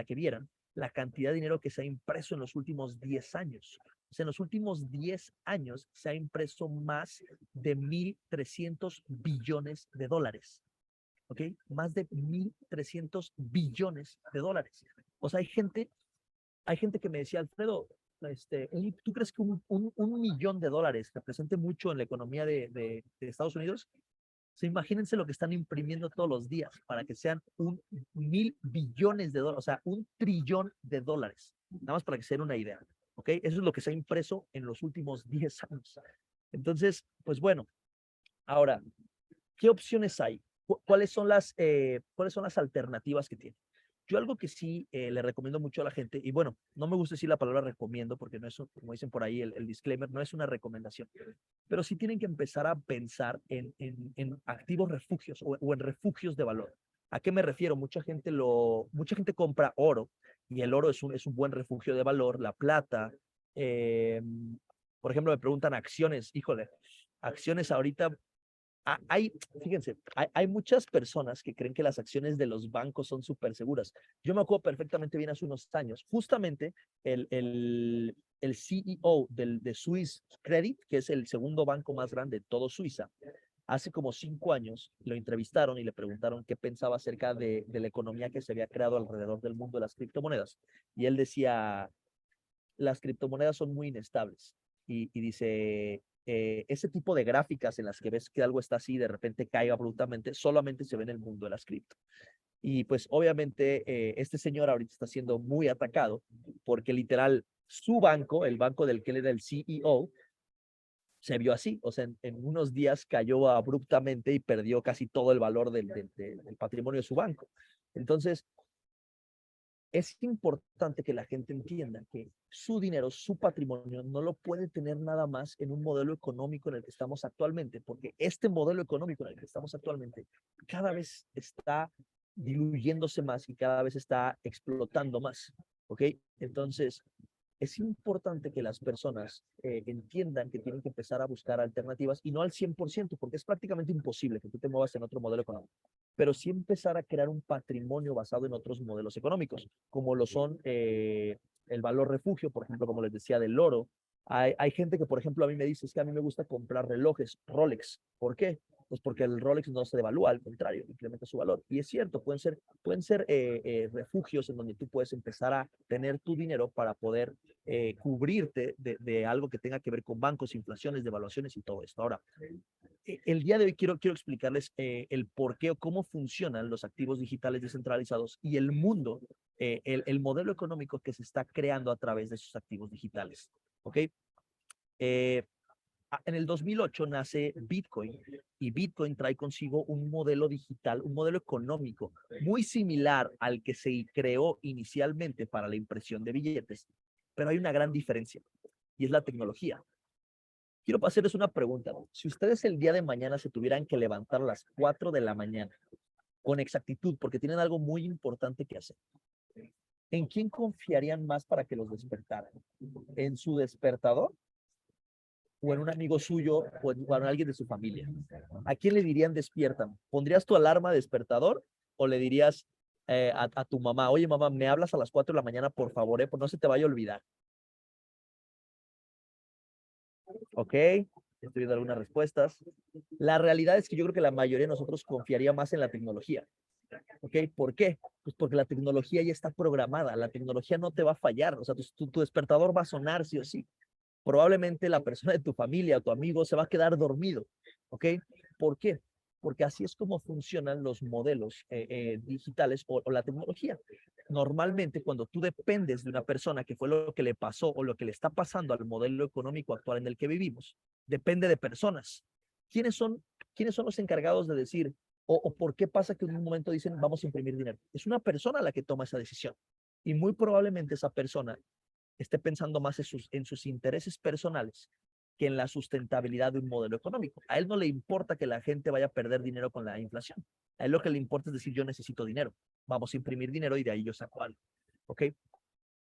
que vieran la cantidad de dinero que se ha impreso en los últimos 10 años. O sea, en los últimos 10 años se ha impreso más de 1.300 billones de dólares. ¿Ok? Más de 1.300 billones de dólares. O sea, hay gente que me decía, Alfredo, ¿tú crees que un millón de dólares represente mucho en la economía de Estados Unidos? O sea, imagínense lo que están imprimiendo todos los días para que sean 1.000 billones de dólares, o sea, 1 trillón de dólares, nada más para que se den una idea, ¿ok? Eso es lo que se ha impreso en los últimos 10 años. Entonces, pues bueno, ahora, ¿qué opciones hay? ¿Cuáles son las alternativas que tiene? Yo algo que sí le recomiendo mucho a la gente, y bueno, no me gusta decir la palabra recomiendo porque no es, como dicen por ahí, el disclaimer, no es una recomendación, pero sí tienen que empezar a pensar en activos refugios o en refugios de valor. ¿A qué me refiero? Mucha gente compra oro y el oro es un buen refugio de valor, la plata. eh, por ejemplo, me preguntan acciones, híjole, acciones ahorita fíjense, hay muchas personas que creen que las acciones de los bancos son súper seguras. Yo me acuerdo perfectamente bien hace unos años, justamente el CEO de Swiss Credit, que es el segundo banco más grande de todo Suiza, hace como 5 años lo entrevistaron y le preguntaron qué pensaba acerca de la economía que se había creado alrededor del mundo de las criptomonedas. Y él decía, las criptomonedas son muy inestables. Y dice, ese tipo de gráficas en las que ves que algo está así y de repente cae abruptamente, solamente se ve en el mundo de las cripto. Y pues obviamente este señor ahorita está siendo muy atacado porque literal su banco, el banco del que él era el CEO, se vio así, o sea, en unos días cayó abruptamente y perdió casi todo el valor del patrimonio de su banco. Entonces, es importante que la gente entienda que su dinero, su patrimonio, no lo puede tener nada más en un modelo económico en el que estamos actualmente, porque este modelo económico en el que estamos actualmente cada vez está diluyéndose más y cada vez está explotando más, ¿ok? Entonces, es importante que las personas entiendan que tienen que empezar a buscar alternativas y no al 100%, porque es prácticamente imposible que tú te muevas en otro modelo económico, pero sí empezar a crear un patrimonio basado en otros modelos económicos, como lo son el valor refugio, por ejemplo, como les decía, del oro. Hay gente que, por ejemplo, a mí me dice, es que a mí me gusta comprar relojes Rolex. ¿Por qué? Pues porque el Rolex no se devalúa, al contrario, incrementa su valor. Y es cierto, pueden ser refugios en donde tú puedes empezar a tener tu dinero para poder cubrirte de algo que tenga que ver con bancos, inflaciones, devaluaciones y todo esto. Ahora, el día de hoy quiero explicarles el por qué o cómo funcionan los activos digitales descentralizados y el mundo, el modelo económico que se está creando a través de esos activos digitales. ¿Ok? Eh, en el 2008 nace Bitcoin y Bitcoin trae consigo un modelo digital, un modelo económico muy similar al que se creó inicialmente para la impresión de billetes, pero hay una gran diferencia y es la tecnología. Quiero hacerles una pregunta. Si ustedes el día de mañana se tuvieran que levantar a las 4 de la mañana con exactitud, porque tienen algo muy importante que hacer, ¿en quién confiarían más para que los despertaran? ¿En su despertador o en un amigo suyo o en alguien de su familia? ¿A quién le dirían despiertan? ¿Pondrías tu alarma despertador o le dirías a tu mamá, oye mamá, me hablas a las 4 de la mañana, por favor, pues no se te vaya a olvidar? ¿Ok? Estoy viendo algunas respuestas. La realidad es que yo creo que la mayoría de nosotros confiaría más en la tecnología. ¿Ok? ¿Por qué? Pues porque la tecnología ya está programada, la tecnología no te va a fallar, o sea, tu despertador va a sonar sí o sí. Probablemente la persona de tu familia o tu amigo se va a quedar dormido, ¿ok? ¿Por qué? Porque así es como funcionan los modelos digitales o la tecnología. Normalmente, cuando tú dependes de una persona, que fue lo que le pasó o lo que le está pasando al modelo económico actual en el que vivimos, depende de personas. ¿Quiénes son los encargados de decir, o por qué pasa que en un momento dicen, vamos a imprimir dinero? Es una persona la que toma esa decisión. Y muy probablemente esa persona esté pensando más en sus intereses personales que en la sustentabilidad de un modelo económico. A él no le importa que la gente vaya a perder dinero con la inflación. A él lo que le importa es decir, yo necesito dinero. Vamos a imprimir dinero y de ahí yo saco algo. ¿Ok?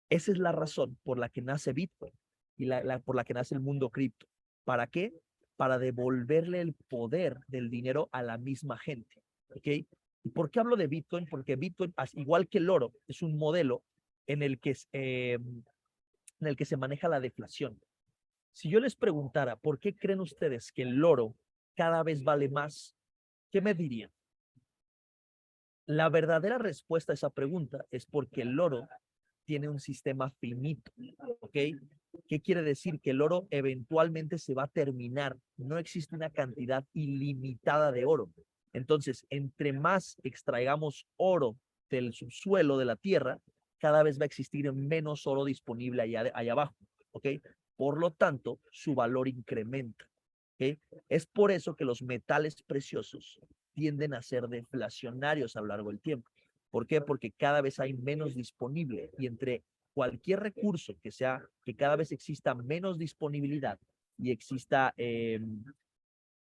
Esa es la razón por la que nace Bitcoin y por la que nace el mundo cripto. ¿Para qué? Para devolverle el poder del dinero a la misma gente. ¿Ok? ¿Y por qué hablo de Bitcoin? Porque Bitcoin, igual que el oro, es un modelo en el que se maneja la deflación. Si yo les preguntara, ¿por qué creen ustedes que el oro cada vez vale más? ¿Qué me dirían? La verdadera respuesta a esa pregunta es porque el oro tiene un sistema finito, ¿ok? ¿Qué quiere decir? Que el oro eventualmente se va a terminar. No existe una cantidad ilimitada de oro. Entonces, entre más extraigamos oro del subsuelo de la tierra, cada vez va a existir menos oro disponible allá abajo, ¿ok? Por lo tanto, su valor incrementa, ¿ok? Es por eso que los metales preciosos tienden a ser deflacionarios a lo largo del tiempo. ¿Por qué? Porque cada vez hay menos disponible y entre cualquier recurso que cada vez exista menos disponibilidad y exista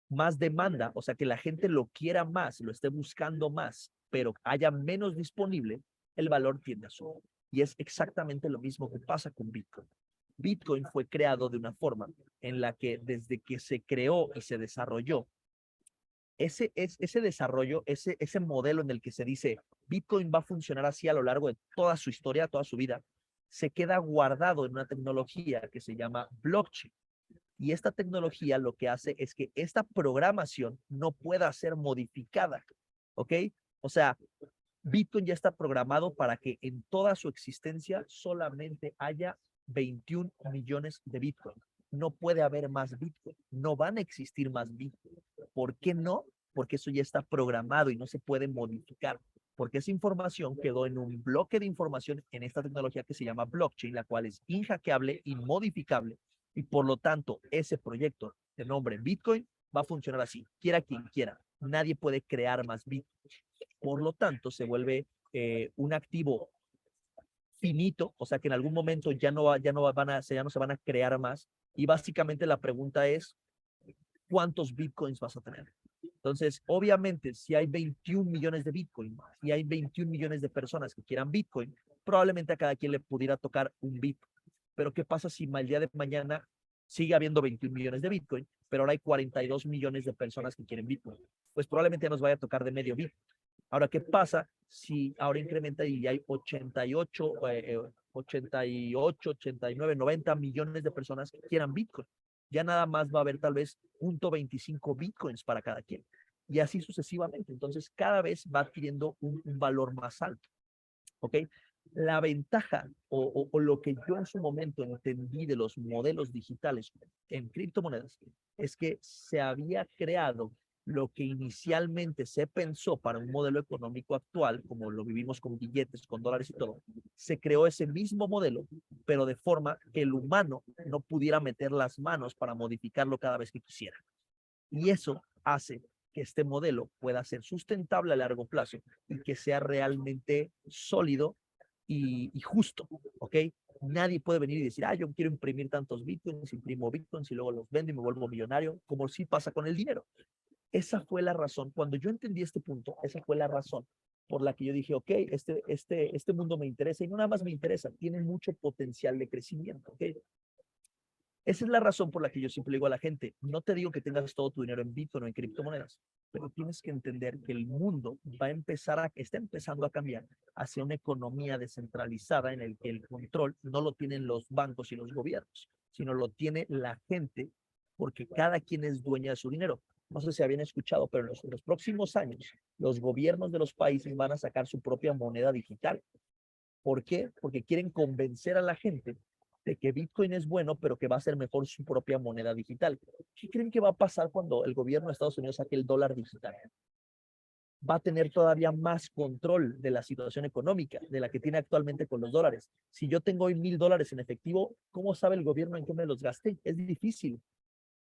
más demanda, o sea, que la gente lo quiera más, lo esté buscando más, pero haya menos disponible, el valor tiende a subir. Y es exactamente lo mismo que pasa con Bitcoin. Bitcoin fue creado de una forma en la que desde que se creó y se desarrolló, ese desarrollo, ese modelo en el que se dice Bitcoin va a funcionar así a lo largo de toda su historia, toda su vida, se queda guardado en una tecnología que se llama blockchain. Y esta tecnología lo que hace es que esta programación no pueda ser modificada, ¿ok? O sea, Bitcoin ya está programado para que en toda su existencia solamente haya 21 millones de Bitcoin. No puede haber más Bitcoin, no van a existir más Bitcoin. ¿Por qué no? Porque eso ya está programado y no se puede modificar. Porque esa información quedó en un bloque de información en esta tecnología que se llama blockchain, la cual es inhackeable, inmodificable, y por lo tanto ese proyecto de nombre Bitcoin va a funcionar así, quiera quien quiera. Nadie puede crear más Bitcoin. Por lo tanto, se vuelve un activo finito, o sea que en algún momento ya no se van a crear más. Y básicamente la pregunta es, ¿cuántos bitcoins vas a tener? Entonces, obviamente, si hay 21 millones de bitcoin y hay 21 millones de personas que quieran bitcoin, probablemente a cada quien le pudiera tocar un bitcoin. Pero ¿qué pasa si el día de mañana sigue habiendo 21 millones de bitcoin, pero ahora hay 42 millones de personas que quieren bitcoin? Pues probablemente nos vaya a tocar de medio bitcoin. Ahora, ¿qué pasa si ahora incrementa y hay 89, 90 millones de personas que quieran Bitcoin? Ya nada más va a haber tal vez 0.25 Bitcoins para cada quien. Y así sucesivamente. Entonces, cada vez va adquiriendo un valor más alto. ¿Ok? La ventaja o lo que yo en su momento entendí de los modelos digitales en criptomonedas es que se había creado lo que inicialmente se pensó para un modelo económico actual, como lo vivimos con billetes, con dólares y todo, se creó ese mismo modelo, pero de forma que el humano no pudiera meter las manos para modificarlo cada vez que quisiera. Y eso hace que este modelo pueda ser sustentable a largo plazo y que sea realmente sólido y justo, ¿ok? Nadie puede venir y decir, yo quiero imprimir tantos bitcoins, imprimo bitcoins y luego los vendo y me vuelvo millonario, como sí pasa con el dinero. Esa fue la razón. Cuando yo entendí este punto, esa fue la razón por la que yo dije, ok, este mundo me interesa y no nada más me interesa, tiene mucho potencial de crecimiento, ¿ok? Esa es la razón por la que yo siempre digo a la gente, no te digo que tengas todo tu dinero en Bitcoin o en criptomonedas, pero tienes que entender que el mundo está empezando a cambiar hacia una economía descentralizada en el que el control no lo tienen los bancos y los gobiernos, sino lo tiene la gente porque cada quien es dueña de su dinero. No sé si habían escuchado, pero en los próximos años los gobiernos de los países van a sacar su propia moneda digital. ¿Por qué? Porque quieren convencer a la gente de que Bitcoin es bueno, pero que va a ser mejor su propia moneda digital. ¿Qué creen que va a pasar cuando el gobierno de Estados Unidos saque el dólar digital? Va a tener todavía más control de la situación económica de la que tiene actualmente con los dólares. Si yo tengo hoy $1,000 en efectivo, ¿cómo sabe el gobierno en qué me los gasté? Es difícil.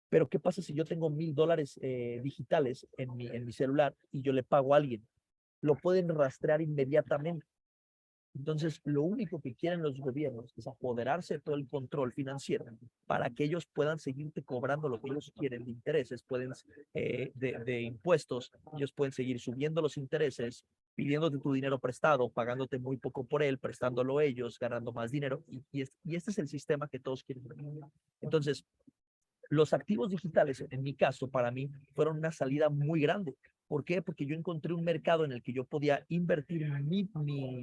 Pero ¿qué pasa si yo tengo $1,000 digitales en mi celular y yo le pago a alguien? Lo pueden rastrear inmediatamente. Entonces, lo único que quieren los gobiernos es apoderarse de todo el control financiero para que ellos puedan seguirte cobrando lo que ellos quieren de intereses, de impuestos, ellos pueden seguir subiendo los intereses, pidiéndote tu dinero prestado, pagándote muy poco por él, prestándolo ellos, ganando más dinero, y este es el sistema que todos quieren. Entonces, los activos digitales, en mi caso, para mí, fueron una salida muy grande. ¿Por qué? Porque yo encontré un mercado en el que yo podía invertir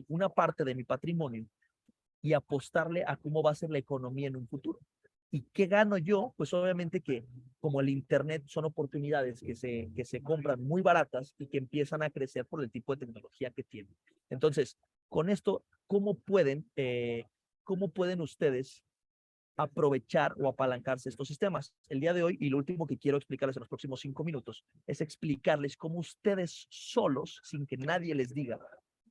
una parte de mi patrimonio y apostarle a cómo va a ser la economía en un futuro. ¿Y qué gano yo? Pues obviamente que como el Internet son oportunidades que se compran muy baratas y que empiezan a crecer por el tipo de tecnología que tienen. Entonces, Con esto, cómo pueden ustedes aprovechar o apalancarse estos sistemas? El día de hoy, y lo último que quiero explicarles en los próximos 5 minutos, es explicarles cómo ustedes solos, sin que nadie les diga,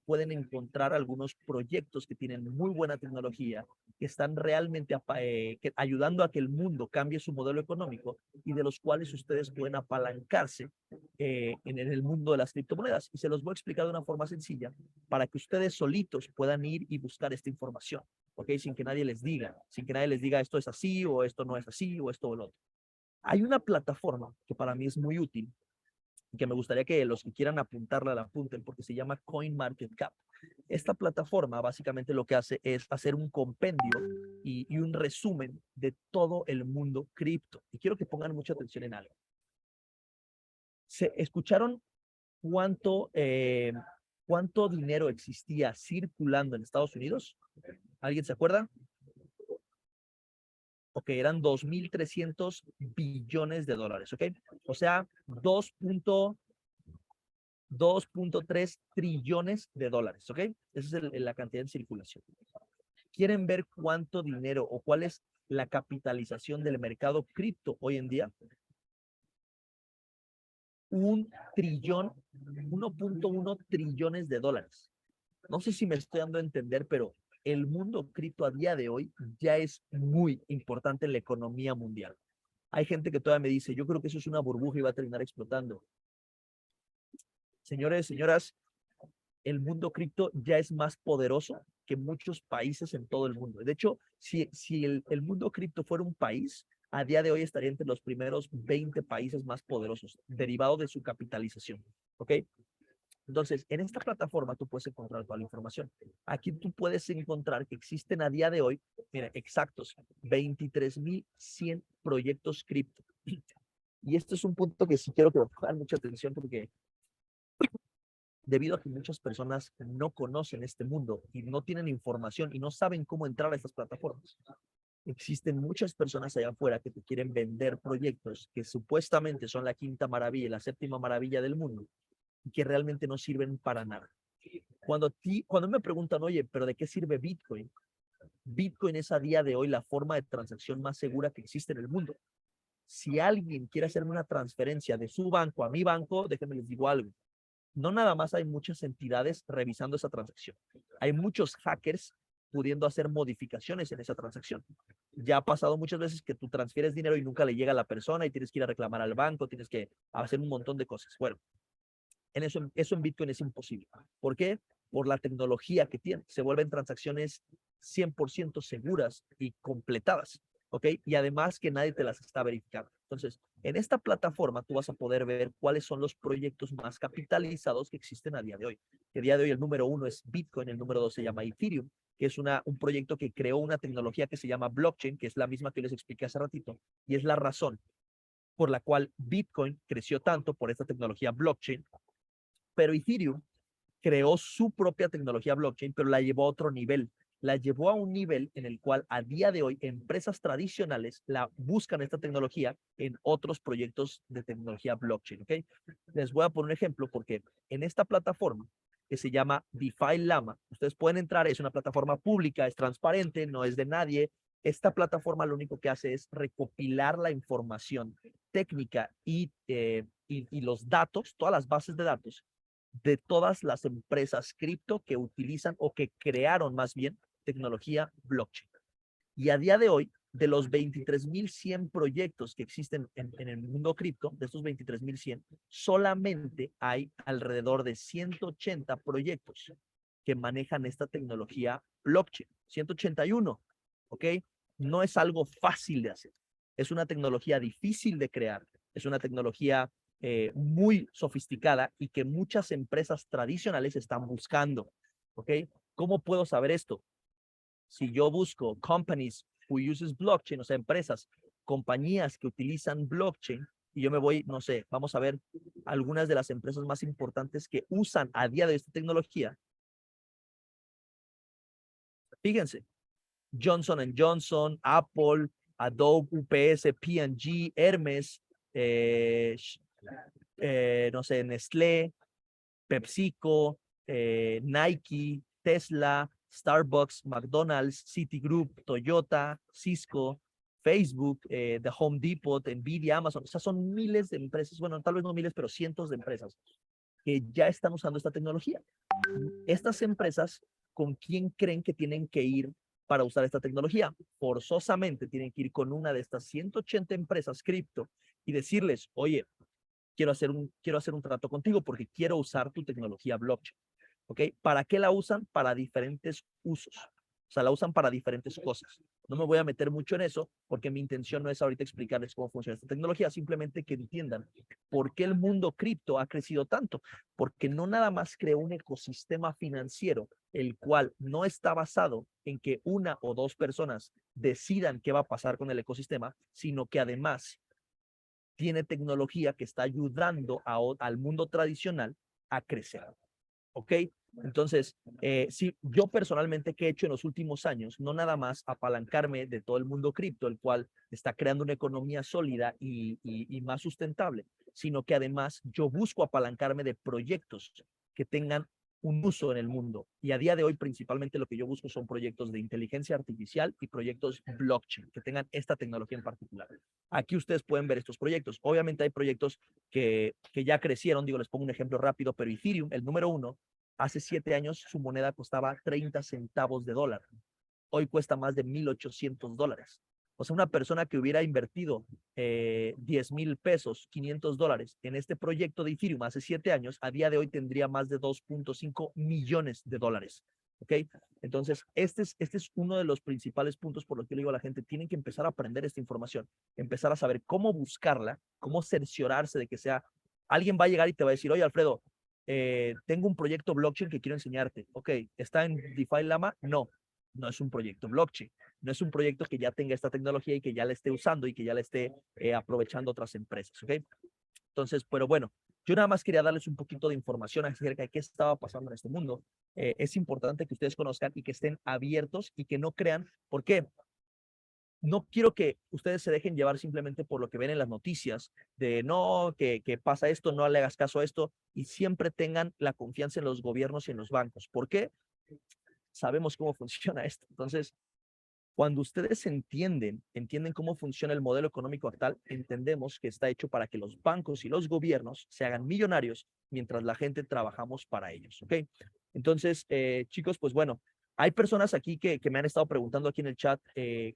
pueden encontrar algunos proyectos que tienen muy buena tecnología, que están realmente ayudando a que el mundo cambie su modelo económico y de los cuales ustedes pueden apalancarse en el mundo de las criptomonedas. Y se los voy a explicar de una forma sencilla para que ustedes solitos puedan ir y buscar esta información, ¿ok? Sin que nadie les diga esto es así o esto no es así o esto o lo otro. Hay una plataforma que para mí es muy útil y que me gustaría que los que quieran apuntarla la apunten porque se llama CoinMarketCap. Esta plataforma básicamente lo que hace es hacer un compendio y un resumen de todo el mundo cripto. Y quiero que pongan mucha atención en algo. ¿Se escucharon cuánto dinero existía circulando en Estados Unidos? ¿Alguien se acuerda? Ok, eran 2.300 billones de dólares, ¿ok? O sea, 2.3 trillones de dólares, ¿ok? Esa es la cantidad en circulación. ¿Quieren ver cuánto dinero o cuál es la capitalización del mercado cripto hoy en día? 1.1 trillones de dólares. No sé si me estoy dando a entender, pero el mundo cripto a día de hoy ya es muy importante en la economía mundial. Hay gente que todavía me dice, yo creo que eso es una burbuja y va a terminar explotando. Señores, señoras, el mundo cripto ya es más poderoso que muchos países en todo el mundo. De hecho, si el mundo cripto fuera un país, a día de hoy estaría entre los primeros 20 países más poderosos, derivado de su capitalización. ¿Ok? Entonces, en esta plataforma tú puedes encontrar toda la información. Aquí tú puedes encontrar que existen a día de hoy, mira, exactos, 23.100 proyectos cripto. Y este es un punto que sí quiero que pongan mucha atención porque debido a que muchas personas no conocen este mundo y no tienen información y no saben cómo entrar a estas plataformas. Existen muchas personas allá afuera que te quieren vender proyectos que supuestamente son la quinta maravilla y la séptima maravilla del mundo y que realmente no sirven para nada. Cuando me preguntan, oye, ¿pero de qué sirve Bitcoin? Bitcoin es a día de hoy la forma de transacción más segura que existe en el mundo. Si alguien quiere hacerme una transferencia de su banco a mi banco, déjenme les digo algo. No nada más hay muchas entidades revisando esa transacción. Hay muchos hackers pudiendo hacer modificaciones en esa transacción. Ya ha pasado muchas veces que tú transfieres dinero y nunca le llega a la persona y tienes que ir a reclamar al banco, tienes que hacer un montón de cosas. Bueno, eso en Bitcoin es imposible. ¿Por qué? Por la tecnología que tiene. Se vuelven transacciones 100% seguras y completadas. ¿Ok? Y además que nadie te las está verificando. Entonces, en esta plataforma tú vas a poder ver cuáles son los proyectos más capitalizados que existen a día de hoy. Que a día de hoy el número 1 es Bitcoin, el número 2 se llama Ethereum, que es un proyecto que creó una tecnología que se llama blockchain, que es la misma que les expliqué hace ratito, y es la razón por la cual Bitcoin creció tanto por esta tecnología blockchain, pero Ethereum creó su propia tecnología blockchain, pero la llevó a otro nivel. La llevó a un nivel en el cual a día de hoy empresas tradicionales la buscan esta tecnología en otros proyectos de tecnología blockchain. ¿Okay? Les voy a poner un ejemplo porque en esta plataforma que se llama DeFi Llama, ustedes pueden entrar, es una plataforma pública, es transparente, no es de nadie. Esta plataforma lo único que hace es recopilar la información técnica y los datos, todas las bases de datos de todas las empresas cripto que utilizan o que crearon más bien tecnología blockchain. Y a día de hoy, de los 23.100 proyectos que existen en el mundo cripto, de estos 23.100, solamente hay alrededor de 180 proyectos que manejan esta tecnología blockchain. 181, ¿ok? No es algo fácil de hacer. Es una tecnología difícil de crear. Es una tecnología muy sofisticada y que muchas empresas tradicionales están buscando, ¿ok? ¿Cómo puedo saber esto? Si yo busco companies who uses blockchain, o sea, empresas, compañías que utilizan blockchain, y yo me voy, no sé, vamos a ver algunas de las empresas más importantes que usan a día de esta tecnología. Fíjense, Johnson & Johnson, Apple, Adobe, UPS, P&G, Hermes, no sé, Nestlé, PepsiCo, Nike, Tesla, Starbucks, McDonald's, Citigroup, Toyota, Cisco, Facebook, The Home Depot, Nvidia, Amazon. O sea, son miles de empresas, bueno, tal vez no miles, pero cientos de empresas que ya están usando esta tecnología. Estas empresas, ¿con quién creen que tienen que ir para usar esta tecnología? Forzosamente tienen que ir con una de estas 180 empresas cripto y decirles, oye, quiero hacer un trato contigo porque quiero usar tu tecnología blockchain. ¿Ok? ¿Para qué la usan? Para diferentes usos. O sea, la usan para diferentes cosas. No me voy a meter mucho en eso porque mi intención no es ahorita explicarles cómo funciona esta tecnología, simplemente que entiendan por qué el mundo cripto ha crecido tanto. Porque no nada más creó un ecosistema financiero, el cual no está basado en que una o dos personas decidan qué va a pasar con el ecosistema, sino que además tiene tecnología que está ayudando al mundo tradicional a crecer. ¿Ok? Entonces, sí, yo personalmente, ¿qué he hecho en los últimos años? No nada más apalancarme de todo el mundo cripto, el cual está creando una economía sólida y más sustentable, sino que además yo busco apalancarme de proyectos que tengan un uso en el mundo. Y a día de hoy, principalmente lo que yo busco son proyectos de inteligencia artificial y proyectos blockchain, que tengan esta tecnología en particular. Aquí ustedes pueden ver estos proyectos. Obviamente hay proyectos que ya crecieron, digo, les pongo un ejemplo rápido, pero Ethereum, el número uno, hace 7 años su moneda costaba 30 centavos de dólar. Hoy cuesta más de $1,800. O sea, una persona que hubiera invertido 10,000 pesos, $500 en este proyecto de Ethereum hace 7 años, a día de hoy tendría más de 2.5 millones de dólares. ¿Ok? Entonces, este es uno de los principales puntos por los que le digo a la gente, tienen que empezar a aprender esta información, empezar a saber cómo buscarla, cómo cerciorarse de que sea, alguien va a llegar y te va a decir, oye, Alfredo, tengo un proyecto blockchain que quiero enseñarte. Ok, ¿está en DeFi Lama? No, no es un proyecto blockchain. No es un proyecto que ya tenga esta tecnología y que ya la esté usando y que ya la esté aprovechando otras empresas. Ok, entonces, pero bueno, yo nada más quería darles un poquito de información acerca de qué estaba pasando en este mundo. Es importante que ustedes conozcan y que estén abiertos y que no crean. ¿Por qué? No quiero que ustedes se dejen llevar simplemente por lo que ven en las noticias, de no, que pasa esto, no le hagas caso a esto, y siempre tengan la confianza en los gobiernos y en los bancos. ¿Por qué? Sabemos cómo funciona esto. Entonces, cuando ustedes entienden cómo funciona el modelo económico actual, entendemos que está hecho para que los bancos y los gobiernos se hagan millonarios mientras la gente trabajamos para ellos, ¿ok? Entonces, chicos, pues bueno, hay personas aquí que me han estado preguntando aquí en el chat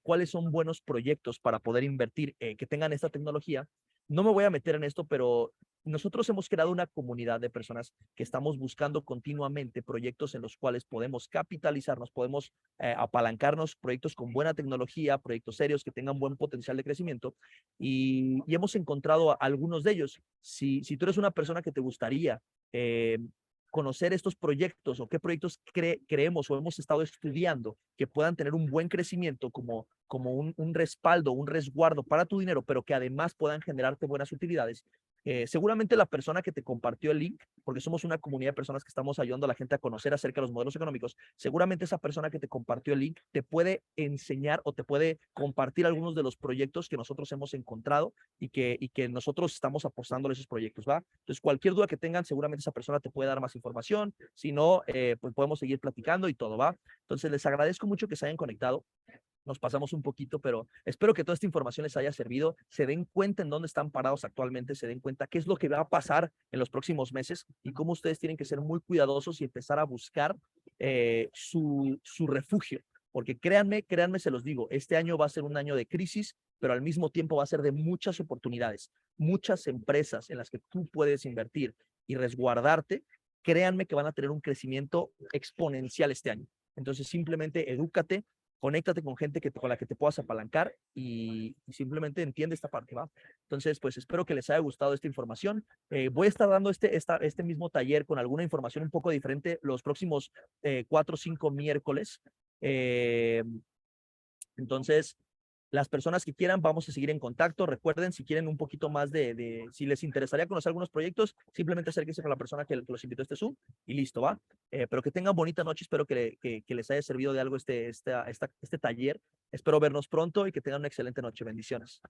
cuáles son buenos proyectos para poder invertir que tengan esta tecnología. No me voy a meter en esto, pero nosotros hemos creado una comunidad de personas que estamos buscando continuamente proyectos en los cuales podemos capitalizarnos, podemos apalancarnos, proyectos con buena tecnología, proyectos serios que tengan buen potencial de crecimiento y hemos encontrado algunos de ellos. Si tú eres una persona que te gustaría conocer estos proyectos o qué proyectos creemos o hemos estado estudiando que puedan tener un buen crecimiento como un respaldo, un resguardo para tu dinero, pero que además puedan generarte buenas utilidades. Seguramente la persona que te compartió el link, porque somos una comunidad de personas que estamos ayudando a la gente a conocer acerca de los modelos económicos, seguramente esa persona que te compartió el link te puede enseñar o te puede compartir algunos de los proyectos que nosotros hemos encontrado y que nosotros estamos apostando a esos proyectos, ¿va? Entonces, cualquier duda que tengan, seguramente esa persona te puede dar más información. Si no, pues podemos seguir platicando y todo, ¿va? Entonces, les agradezco mucho que se hayan conectado. Nos pasamos un poquito, pero espero que toda esta información les haya servido, se den cuenta en dónde están parados actualmente, se den cuenta qué es lo que va a pasar en los próximos meses y cómo ustedes tienen que ser muy cuidadosos y empezar a buscar su refugio. Porque créanme, se los digo, este año va a ser un año de crisis, pero al mismo tiempo va a ser de muchas oportunidades, muchas empresas en las que tú puedes invertir y resguardarte. Créanme que van a tener un crecimiento exponencial este año. Entonces, simplemente edúcate, conéctate con gente con la que te puedas apalancar y simplemente entiende esta parte, ¿va? Entonces, pues espero que les haya gustado esta información. Voy a estar dando este mismo taller con alguna información un poco diferente los próximos 4 o 5 miércoles. Eh, entonces, las personas que quieran, vamos a seguir en contacto. Recuerden, si quieren un poquito más si les interesaría conocer algunos proyectos, simplemente acérquense con la persona que los invitó a este Zoom y listo, ¿va? Pero que tengan bonita noche. Espero que les haya servido de algo este taller. Espero vernos pronto y que tengan una excelente noche. Bendiciones.